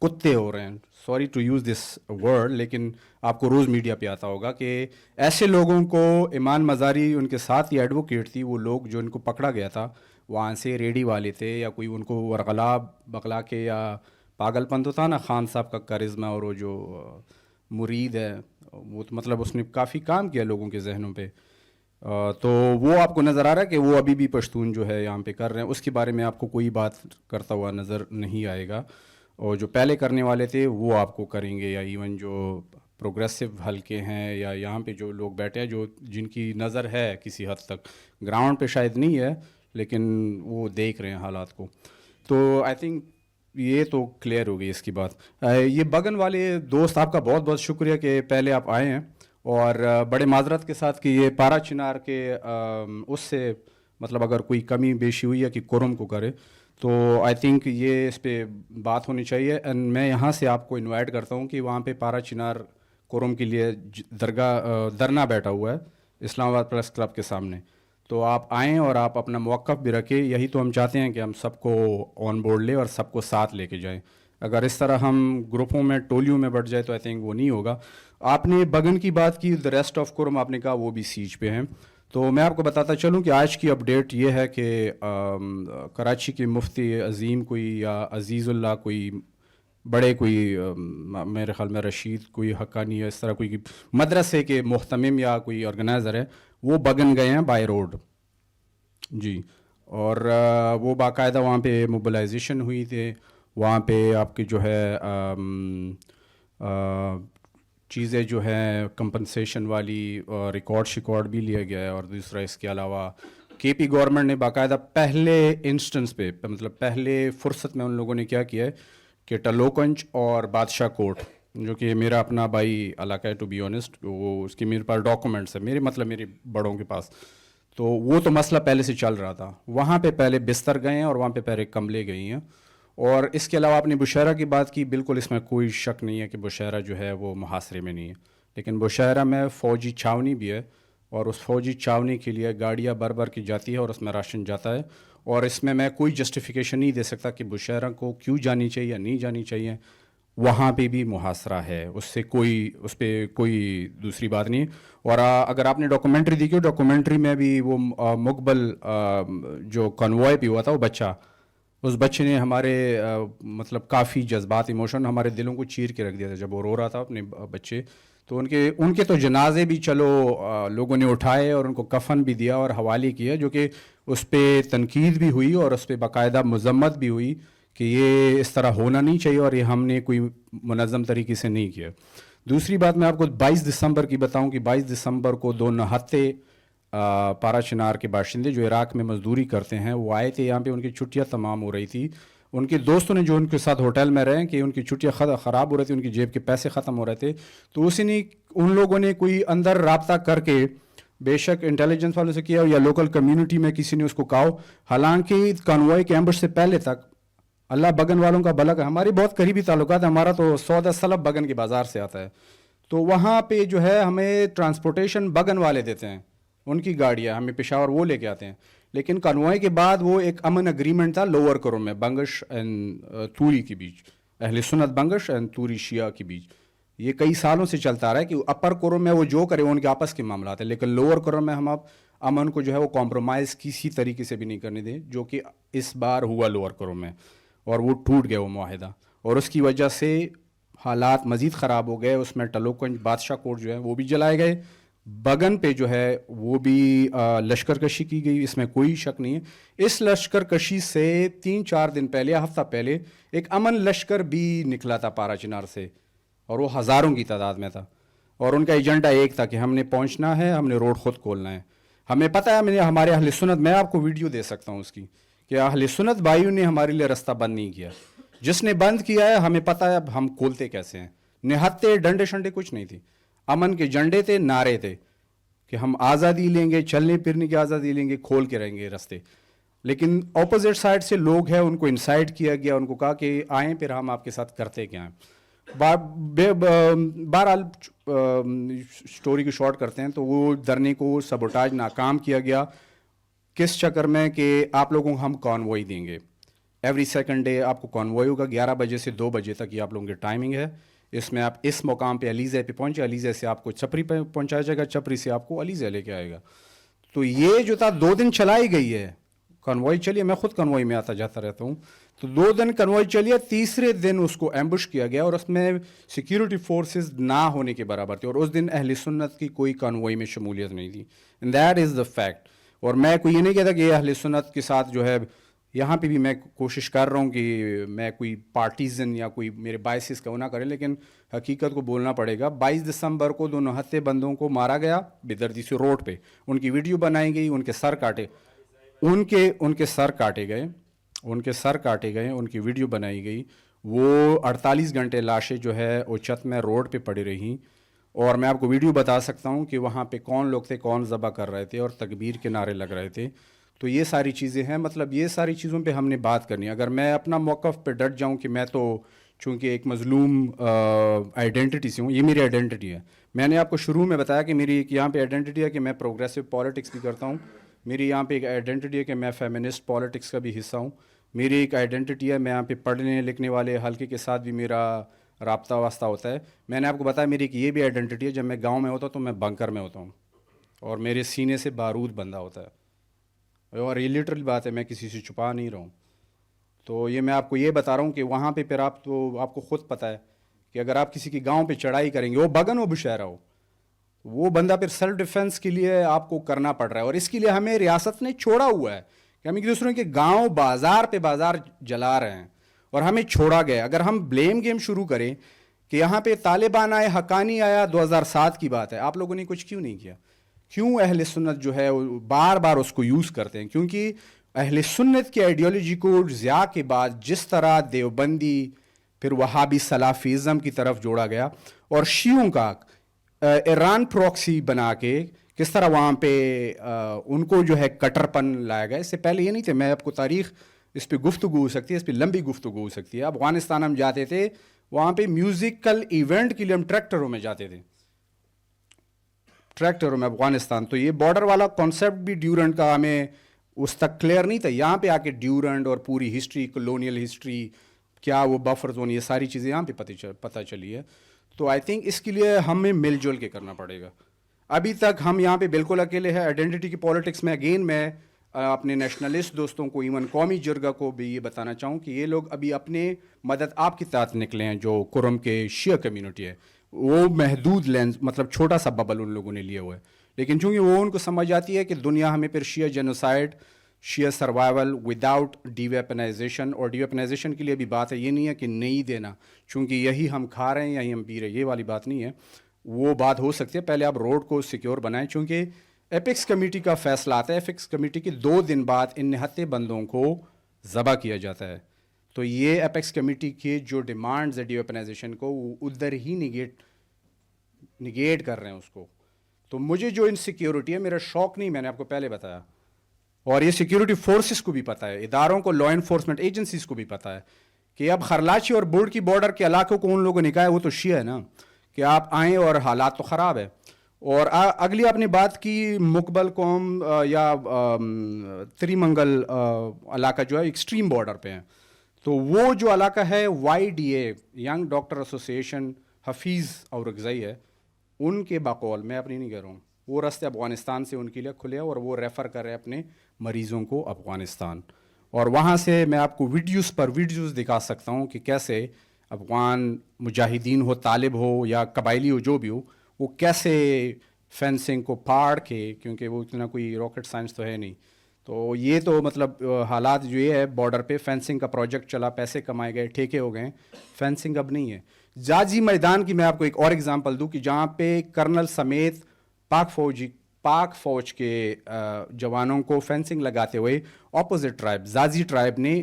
کتے ہو رہے ہیں. Sorry to use this word, لیکن آپ کو روز میڈیا پہ آتا ہوگا کہ ایسے لوگوں کو, ایمان مزاری ان کے ساتھ ہی ایڈوکیٹ تھی, وہ لوگ جو ان کو پکڑا گیا تھا وہاں سے ریڈی والے تھے یا کوئی ان کو ورغلا بغلا کے, یا پاگل پن تو تھا نا خان صاحب کا کرزما, اور وہ جو مرید ہے وہ تو مطلب اس نے کافی کام کیا لوگوں کے ذہنوں پہ. تو وہ آپ کو نظر آ رہا ہے کہ وہ ابھی بھی پشتون جو ہے یہاں پہ کر رہے ہیں. اس کے بارے میں آپ کو کوئی بات کرتا ہوا نظر نہیں آئے گا, اور جو پہلے کرنے والے تھے وہ آپ کو کریں گے, یا ایون جو پروگریسو حلقے ہیں یا یہاں پہ جو لوگ بیٹھے ہیں جو جن کی نظر ہے کسی حد تک, گراؤنڈ پہ شاید نہیں ہے لیکن وہ دیکھ رہے ہیں حالات کو. تو آئی تھنک یہ تو کلیئر ہو گئی اس کی بات. یہ بگن والے دوست آپ کا بہت بہت شکریہ کہ پہلے آپ آئے ہیں, اور بڑے معذرت کے ساتھ کہ یہ پارا چنار کے اس سے مطلب اگر کوئی کمی بیشی ہوئی ہے کہ قرم کو کرے, تو آئی تھنک یہ اس پہ بات ہونی چاہیے. اینڈ میں یہاں سے آپ کو انوائٹ کرتا ہوں کہ وہاں پہ پارا چنار قرم کے لیے دھرنا بیٹھا ہوا ہے اسلام آباد پریس کلب کے سامنے. تو آپ آئیں اور آپ اپنا موقف بھی رکھیں. یہی تو ہم چاہتے ہیں کہ ہم سب کو آن بورڈ لیں اور سب کو ساتھ لے کے جائیں. اگر اس طرح ہم گروپوں میں ٹولیوں میں بٹ جائے تو آئی تھنک وہ نہیں ہوگا. آپ نے بگن کی بات کی, دا ریسٹ آف قرم آپ نے کہا وہ بھی سیج پہ ہیں. تو میں آپ کو بتاتا چلوں کہ آج کی اپڈیٹ یہ ہے کہ کراچی کے مفتی عظیم کوئی یا عزیز اللہ کوئی بڑے کوئی میرے خیال میں رشید کوئی حقانی ہے, اس طرح کوئی مدرسے کے محتمم یا کوئی آرگنائزر ہے, وہ بگن گئے ہیں بائی روڈ جی. اور وہ باقاعدہ وہاں پہ موبلائزیشن ہوئی تھی. وہاں پہ آپ کی جو ہے چیزیں جو ہیں کمپنسیشن والی ریکارڈ بھی لیا گیا ہے. اور دوسرا اس کے علاوہ کے پی گورنمنٹ نے باقاعدہ پہلے انسٹنس پہ مطلب پہلے فرصت میں ان لوگوں نے کیا ہے کہ ٹلوکنچ اور بادشاہ کوٹ جو کہ میرا اپنا بھائی علاقہ ہے ٹو بی آنیسٹ, وہ اس کے میرے پاس ڈاکومنٹس ہے میرے بڑوں کے پاس. تو وہ تو مسئلہ پہلے سے چل رہا تھا. وہاں پہ پہلے بستر گئے ہیں اور وہاں پہ پہلے کملے گئی ہیں. اور اس کے علاوہ آپ نے بشیرہ کی بات کی, بالکل اس میں کوئی شک نہیں ہے کہ بشیرہ جو ہے وہ محاصرے میں نہیں ہے, لیکن بشیرہ میں فوجی چھاونی بھی ہے, اور اس فوجی چھاونی کے لیے گاڑیاں بر کی جاتی ہے اور اس میں راشن جاتا ہے. اور اس میں کوئی جسٹیفیکیشن نہیں دے سکتا کہ بشیرہ کو کیوں جانی چاہیے یا نہیں جانی چاہیے. وہاں پہ بھی محاصرہ ہے، اس پہ کوئی دوسری بات نہیں. اور اگر آپ نے ڈاکومنٹری دیکھی، ڈاکومنٹری میں بھی وہ مقبل جو کنوائے پہ ہوا تھا، وہ بچہ، اس بچے نے ہمارے مطلب کافی جذبات، ایموشن ہمارے دلوں کو چیر کے رکھ دیا تھا جب وہ رو رہا تھا اپنے بچے. تو ان کے تو جنازے بھی چلو لوگوں نے اٹھائے اور ان کو کفن بھی دیا اور حوالے کیا، جو کہ اس پہ تنقید بھی ہوئی اور اس پہ باقاعدہ مذمت بھی ہوئی کہ یہ اس طرح ہونا نہیں چاہیے اور یہ ہم نے کوئی منظم طریقے سے نہیں کیا. دوسری بات میں آپ کو 22 دسمبر کی بتاؤں کہ 22 دسمبر کو 2 نہتے پارا چنار کے باشندے جو عراق میں مزدوری کرتے ہیں وہ آئے تھے یہاں پہ، ان کی چھٹیاں تمام ہو رہی تھی. ان کے دوستوں نے جو ان کے ساتھ ہوٹل میں رہے کہ ان کی چھٹیاں خراب ہو رہی تھی، ان کی جیب کے پیسے ختم ہو رہے تھے، تو ان لوگوں نے کوئی اندر رابطہ کر کے بے شک انٹیلیجنس والوں سے کیا یا لوکل کمیونٹی میں کسی نے اس کو کہا. حالانکہ کنوائے کے ایمبش سے پہلے تک اللہ بگن والوں کا بھلا، ہماری بہت قریبی تعلقات ہیں، ہمارا تو سودا سلب بگن کے بازار سے آتا ہے، تو وہاں پہ جو ہے ہمیں ٹرانسپورٹیشن بگن والے دیتے ہیں، ان کی گاڑیاں ہمیں پشاور وہ لے کے آتے ہیں. لیکن کنوائے کے بعد وہ ایک امن اگریمنٹ تھا لوور کرم میں بنگش اینڈ توری کے بیچ، اہل سنت بنگش اینڈ توری شیعہ کے بیچ. یہ کئی سالوں سے چلتا رہا ہے کہ اپر کرم میں وہ جو کرے وہ ان کے آپس کے معاملات ہیں، لیکن لوور کرم میں ہم اب امن کو جو ہے وہ کمپرومائز کسی طریقے سے بھی نہیں کرنے دیں، جو کہ اس بار ہوا لوور کرم میں، اور وہ ٹوٹ گیا وہ معاہدہ، اور اس کی وجہ سے حالات مزید خراب ہو گئے. اس میں ٹلوکنج بادشاہ کوٹ جو ہے وہ بھی جلائے گئے، بگن پہ جو ہے وہ بھی لشکر کشی کی گئی، اس میں کوئی شک نہیں ہے. اس لشکر کشی سے 3-4 دن پہلے، ہفتہ پہلے، ایک امن لشکر بھی نکلا تھا پارا چنار سے، اور وہ ہزاروں کی تعداد میں تھا، اور ان کا ایجنڈا ایک تھا کہ ہم نے پہنچنا ہے، ہم نے روڈ خود کھولنا ہے. ہمیں پتہ ہے، ہمارے اہل سنت، میں آپ کو ویڈیو دے سکتا ہوں اس کی، کہ اہل سنت بھائیوں نے ہمارے لیے رستہ بند نہیں کیا. جس نے بند کیا ہے ہمیں پتہ ہے اب ہم کھولتے کیسے ہیں. نہتے ڈنڈے شنڈے کچھ نہیں تھی، امن کے جھنڈے تھے، نعرے تھے کہ ہم آزادی لیں گے، چلنے پھرنے کی آزادی لیں گے، کھول کے رہیں گے رستے. لیکن اپوزٹ سائڈ سے لوگ ہیں، ان کو انسائٹ کیا گیا، ان کو کہا کہ آئیں پھر ہم آپ کے ساتھ کرتے کیا ہیں. بہرحال سٹوری کو شارٹ کرتے ہیں، تو وہ دھرنے کو سبوٹاج ناکام کیا گیا. کس چکر میں کہ آپ لوگوں کو ہم کانوئی دیں گے، ایوری سیکنڈ ڈے آپ کو کانوئی ہوگا، 11 بجے سے 2 بجے تک یہ آپ لوگوں کی ٹائمنگ ہے. اس میں آپ اس مقام پہ علیزہ پہ پہنچے، علیزہ سے آپ کو چپری پہ پہنچایا جائے گا، چپری سے آپ کو علیزہ لے کے آئے گا. تو یہ جو تھا 2 دن چلائی گئی ہے کنوئی، چلیے میں خود کنوئی میں آتا جاتا رہتا ہوں، تو 2 دن کنوئی چلیے، تیسرے دن اس کو ایمبش کیا گیا، اور اس میں سیکیورٹی فورسز نہ ہونے کے برابر تھے، اور اس دن اہل سنت کی کوئی کنوئی میں شمولیت نہیں تھی. And that is the fact. اور میں کوئی یہ نہیں کہتا کہ یہ اہل سنت کے ساتھ جو ہے، یہاں پہ بھی میں کوشش کر رہا ہوں کہ میں کوئی پارٹیزن یا کوئی میرے بائسز کا وہ نہ کرے، لیکن حقیقت کو بولنا پڑے گا. 22 دسمبر کو 2 نہتے بندوں کو مارا گیا بے-دردی سے روڈ پہ، ان کی ویڈیو بنائی گئی، ان کے سر کاٹے گئے، ان کی ویڈیو بنائی گئی. وہ 48 گھنٹے لاشیں جو ہے وہ چھت میں روڈ پہ پڑی رہیں، اور میں آپ کو ویڈیو بتا سکتا ہوں کہ وہاں پہ کون لوگ تھے، کون ذبح کر رہے تھے اور تکبیر کے نعرے لگ رہے تھے. تو یہ ساری چیزیں ہیں، مطلب یہ ساری چیزوں پہ ہم نے بات کرنی ہے. اگر میں اپنا موقف پہ ڈٹ جاؤں کہ میں تو چونکہ ایک مظلوم آئیڈینٹی سے ہوں، یہ میری آئیڈینٹی ہے. میں نے آپ کو شروع میں بتایا کہ میری ایک یہاں پہ آئیڈینٹی ہے کہ میں پروگریسو پالیٹکس بھی کرتا ہوں. میری یہاں پہ ایک آئیڈینٹی ہے کہ میں فیمنسٹ پالیٹکس کا بھی حصہ ہوں. میری ایک آئیڈینٹی ہے، میں یہاں پہ پڑھنے لکھنے والے حلقے کے ساتھ بھی میرا رابطہ واسطہ ہوتا ہے. میں نے آپ کو بتایا میری ایک یہ بھی آئیڈینٹی ہے، جب میں گاؤں میں ہوتا ہوں تو میں بنکر میں ہوتا ہوں، اور میرے سینے سے بارود بندہ ہوتا ہے، اور یہ لٹرل بات ہے، میں کسی سے چھپا نہیں رہا ہوں. تو یہ میں آپ کو یہ بتا رہا ہوں کہ وہاں پہ پھر آپ کو خود پتہ ہے کہ اگر آپ کسی کی گاؤں پہ چڑھائی کریں گے، وہ بگن و بشہرہ ہو، وہ بندہ پھر سیلف ڈیفنس کے لیے آپ کو کرنا پڑ رہا ہے. اور اس کے لیے ہمیں ریاست نے چھوڑا ہوا ہے کہ ہم ایک دوسرے کے گاؤں بازار پہ بازار جلا رہے ہیں، اور ہمیں چھوڑا گیا. اگر ہم بلیم گیم شروع کریں کہ یہاں پہ طالبان آئے، حقانی آیا، 2007 کی بات ہے، آپ لوگوں نے کچھ کیوں نہیں کیا؟ کیوں اہل سنت جو ہے بار بار اس کو یوز کرتے ہیں؟ کیونکہ اہل سنت کی آئیڈیالوجی کو ضیاء کے بعد جس طرح دیوبندی پھر وہابی سلافیزم کی طرف جوڑا گیا، اور شیعوں کا ایران پروکسی بنا کے کس طرح وہاں پہ ان کو جو ہے کٹر پن لایا گیا. اس سے پہلے یہ نہیں تھے. میں آپ کو تاریخ اس پہ گفتگو ہو سکتی ہے، اس پہ لمبی گفتگو ہو سکتی ہے. افغانستان ہم جاتے تھے، وہاں پہ میوزیکل ایونٹ کے لیے ہم ٹریکٹروں میں جاتے تھے، ٹریکٹروں میں افغانستان. تو یہ بارڈر والا کانسیپٹ بھی ڈیورنٹ کا ہمیں اس تک کلیئر نہیں تھا. یہاں پہ آ کے ڈیورنٹ اور پوری ہسٹری، کلونیل ہسٹری، کیا وہ بفر زون، یہ ساری چیزیں یہاں پہ پتہ چلی ہے. تو آئی تھنک اس کے لیے ہمیں مل جل کے کرنا پڑے گا. ابھی تک ہم یہاں پہ بالکل اکیلے ہیں. آئیڈینٹی کی پالیٹکس میں اگین میں اپنے نیشنلسٹ دوستوں کو، ایون قومی جرگہ کو بھی یہ بتانا چاہوں کہ یہ لوگ ابھی اپنے مدد آپ کے ساتھ نکلے ہیں. جو کرم کے شیعہ کمیونٹی ہے وہ محدود لینس، مطلب چھوٹا سا ببل ان لوگوں نے لیا ہوا ہے، لیکن چونکہ وہ ان کو سمجھ آتی ہے کہ دنیا ہمیں پھر شیعہ جینوسائڈ، شیعہ سروائیول وداؤٹ ڈی ویپنائزیشن، اور ڈی ویپنائزیشن کے لیے بھی بات ہے، یہ نہیں ہے کہ نہیں دینا چونکہ یہی ہم کھا رہے ہیں یہی ہم پی رہے ہیں، یہ والی بات نہیں ہے. وہ بات ہو سکتی ہے، پہلے آپ روڈ کو سیکیور بنائیں. چونکہ ایپکس کمیٹی کا فیصلہ آتا ہے، ایپکس کمیٹی کے 2 دن بعد ان نہتے بندوں کو ذبح کیا جاتا ہے. تو یہ ایپکس کمیٹی کے جو ڈیمانڈز ہے ڈی ویپنائزیشن کو، وہ ادھر ہی نگیٹ کر رہے ہیں اس کو. تو مجھے جو انسیکیورٹی ہے، میرا شوق نہیں، میں نے آپ کو پہلے بتایا، اور یہ سیکیورٹی فورسز کو بھی پتہ ہے، اداروں کو، لا انفورسمنٹ ایجنسیز کو بھی پتہ ہے کہ اب خرلاچی اور بورڈ کی بارڈر کے علاقوں کو ان لوگوں نے کہا ہے، وہ تو شیعہ ہے نا، کہ آپ آئیں اور حالات تو خراب ہے. اور اگلی آپ نے بات کی مقبل قوم یا تریمنگل علاقہ جو ہے ایکسٹریم بارڈر پہ ہیں، تو وہ جو علاقہ ہے YDA young doctor association Hafeez Orakzai ہے، ان کے بقول، میں اپنی نہیں کہہ رہا ہوں، وہ راستے افغانستان سے ان کے لیے کھلے ہیں اور وہ ریفر کر رہے ہیں اپنے مریضوں کو افغانستان. اور وہاں سے میں آپ کو ویڈیوز دکھا سکتا ہوں کہ کیسے افغان مجاہدین ہو، طالب ہو یا قبائلی ہو، جو بھی ہو، وہ کیسے فینسنگ کو پھاڑ کے، کیونکہ وہ اتنا کوئی راکٹ سائنس تو ہے نہیں، تو یہ تو مطلب حالات جو یہ ہے بارڈر پہ، فینسنگ کا پروجیکٹ چلا، پیسے کمائے گئے، ٹھیکے ہو گئے، فینسنگ اب نہیں ہے. جاجی میدان کی میں آپ کو ایک اور ایگزامپل دوں کہ جہاں پہ کرنل سمیت پاک فوج کے جوانوں کو فینسنگ لگاتے ہوئے اپوزٹ ٹرائب، زازی ٹرائب نے،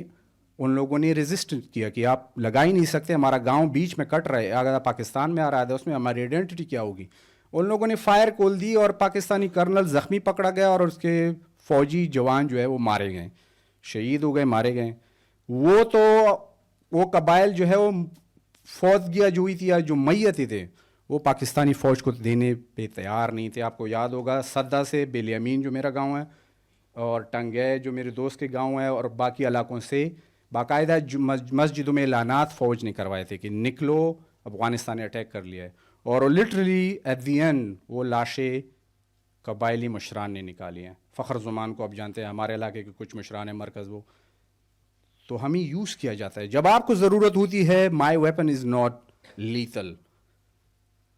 ان لوگوں نے ریزسٹ کیا کہ آپ لگا ہی نہیں سکتے، ہمارا گاؤں بیچ میں کٹ رہے، اگر پاکستان میں آ رہا ہے اس میں ہماری آئیڈینٹی کیا ہوگی. ان لوگوں نے فائر کھول دی اور پاکستانی کرنل زخمی پکڑا گیا اور اس کے فوجی جوان جو ہے وہ مارے گئے، شہید ہو گئے، مارے گئے. وہ قبائل جو ہے وہ فوتگیاں جو ہوئی تھی یا جو میتیں تھے وہ پاکستانی فوج کو دینے پہ تیار نہیں تھے. آپ کو یاد ہوگا سدا سے بیلیامین جو میرا گاؤں ہے اور ٹنگے جو میرے دوست کے گاؤں ہے اور باقی علاقوں سے باقاعدہ مسجدوں میں اعلانات فوج نے کروائے تھے کہ نکلو، افغانستان نے اٹیک کر لیا ہے، اور لٹرلی ایٹ دی اینڈ وہ لاشیں قبائلی مشران نے نکالی ہیں. فخر زمان کو آپ جانتے ہیں، ہمارے علاقے کے کچھ مشران ہیں مرکز، وہ تو ہمیں یوز کیا جاتا ہے. جب آپ کو ضرورت ہوتی ہے، مائی ویپن از ناٹ لیتل،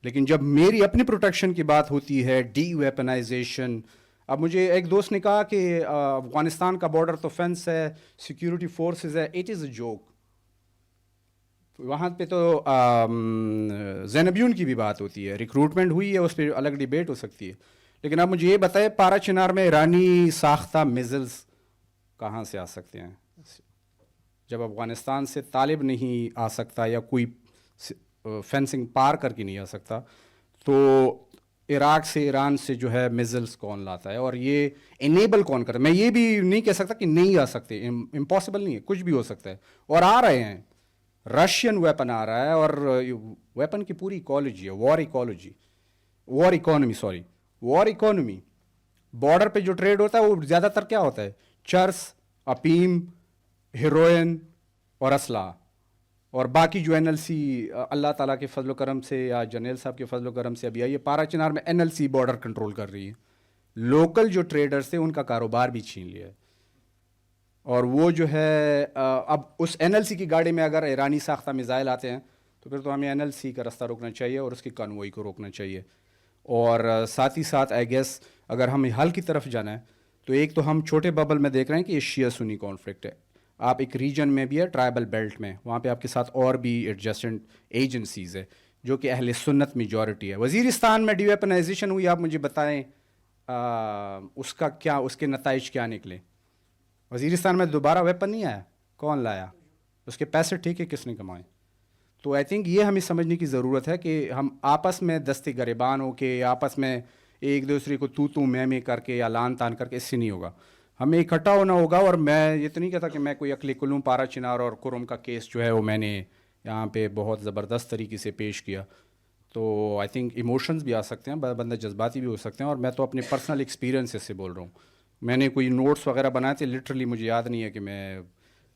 لیکن جب میری اپنی پروٹیکشن کی بات ہوتی ہے، ڈی ویپنائزیشن. اب مجھے ایک دوست نے کہا کہ افغانستان کا بارڈر تو فینس ہے، سیکیورٹی فورسز ہے، اٹ از اے جوک. وہاں پہ تو زینبیون کی بھی بات ہوتی ہے، ریکروٹمنٹ ہوئی ہے، اس پہ الگ ڈیبیٹ ہو سکتی ہے. لیکن اب مجھے یہ بتائے پارا چنار میں ایرانی ساختہ میزلز کہاں سے آ سکتے ہیں؟ جب افغانستان سے طالب نہیں آ سکتا یا کوئی فینسنگ پار کر کے نہیں آ سکتا، تو عراق سے، ایران سے جو ہے میزلز کون لاتا ہے اور یہ انیبل کون کرتا ہے؟ میں یہ بھی نہیں کہہ سکتا کہ نہیں آ سکتے، امپاسبل نہیں ہے، کچھ بھی ہو سکتا ہے، اور آ رہے ہیں. رشین ویپن آ رہا ہے، اور ویپن کی پوری ایکالوجی ہے، وار اکانومی. بارڈر پہ جو ٹریڈ ہوتا ہے وہ زیادہ تر کیا ہوتا ہے؟ چرس، افیم، ہیروئن اور اسلحہ. اور باقی جو NLC اللہ تعالیٰ کے فضل و کرم سے یا جنرل صاحب کے فضل و کرم سے ابھی آئی ہے، پارا چنار میں NLC بارڈر کنٹرول کر رہی ہے. لوکل جو ٹریڈرز تھے ان کا کاروبار بھی چھین لیا ہے. اور وہ جو ہے اب اس NLC کی گاڑی میں اگر ایرانی ساختہ میزائل آتے ہیں تو پھر تو ہمیں NLC کا رستہ روکنا چاہیے اور اس کی کانوئی کو روکنا چاہیے. اور ساتھ ہی ساتھ آئی گیس اگر ہمیں حل کی طرف جانا ہے تو ایک تو ہم چھوٹے ببل میں دیکھ رہے ہیں کہ یہ شیعہ سنی کانفلکٹ ہے. آپ ایک ریجن میں بھی ہے ٹرائبل بیلٹ میں، وہاں پہ آپ کے ساتھ اور بھی ایڈجسٹنٹ ایجنسیز ہے جو کہ اہل سنت میجورٹی ہے. وزیرستان میں ڈی ویپنائزیشن ہوئی، آپ مجھے بتائیں اس کا کیا، اس کے نتائج کیا نکلے؟ وزیرستان میں دوبارہ ویپن نہیں آیا، کون لایا؟ اس کے پیسے ٹھیک کس نے کمائے؟ تو آئی تھنک یہ ہمیں سمجھنے کی ضرورت ہے کہ ہم آپس میں دستے گریبان ہو کے، آپس میں ایک دوسرے کو تو میں کر کے یا لان تان کر کے، اس سے نہیں ہوگا. ہمیں اکٹھا ہونا ہوگا. اور میں یہ تو نہیں کہتا کہ میں کوئی عقلی کلوں، پارا چنار اور کرم کا کیس جو ہے وہ میں نے یہاں پہ بہت زبردست طریقے سے پیش کیا. تو آئی تھنک ایموشنز بھی آ سکتے ہیں، بندہ جذباتی بھی ہو سکتے ہیں، اور میں تو اپنے پرسنل ایکسپیرینس سے بول رہا ہوں. میں نے کوئی نوٹس وغیرہ بنائے تھے، لٹرلی مجھے یاد نہیں ہے کہ میں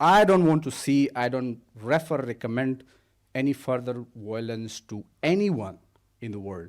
I don't want to see, I don't recommend any further violence to anyone in the world.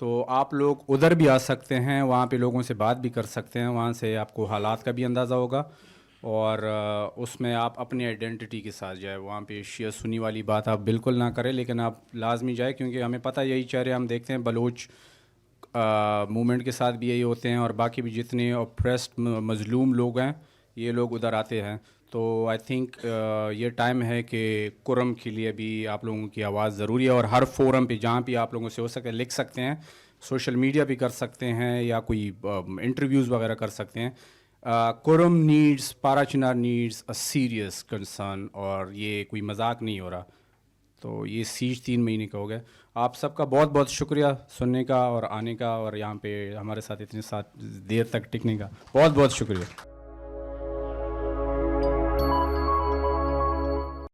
تو آپ لوگ ادھر بھی آ سکتے ہیں, وہاں پہ لوگوں سے بات بھی کر سکتے ہیں, وہاں سے آپ کو حالات کا بھی اندازہ ہوگا, اور اس میں آپ اپنی آئیڈینٹی کے ساتھ جائیں. وہاں پہ شیعہ سنی والی بات آپ بالکل نہ کریں, لیکن آپ لازمی جائیں, کیونکہ ہمیں پتہ یہی چہرے ہم دیکھتے ہیں بلوچ موومنٹ کے ساتھ بھی یہی ہوتے ہیں, اور باقی بھی جتنے اپریسڈ مظلوم لوگ ہیں یہ لوگ ادھر آتے ہیں. تو آئی تھنک یہ ٹائم ہے کہ کرم کے لیے بھی آپ لوگوں کی آواز ضروری ہے, اور ہر فورم پہ جہاں بھی آپ لوگوں سے ہو سکے لکھ سکتے ہیں, سوشل میڈیا بھی کر سکتے ہیں, یا کوئی انٹرویوز وغیرہ کر سکتے ہیں. کرم نیڈس, پارا چنار نیڈس اے سیریس کنسرن, اور یہ کوئی مذاق نہیں ہو رہا. تو یہ سیج 3 مہینے کا ہو گیا. آپ سب کا بہت بہت شکریہ سننے کا اور آنے کا, اور یہاں پہ ہمارے ساتھ اتنے دیر تک ٹکنے کا. بہت بہت شکریہ.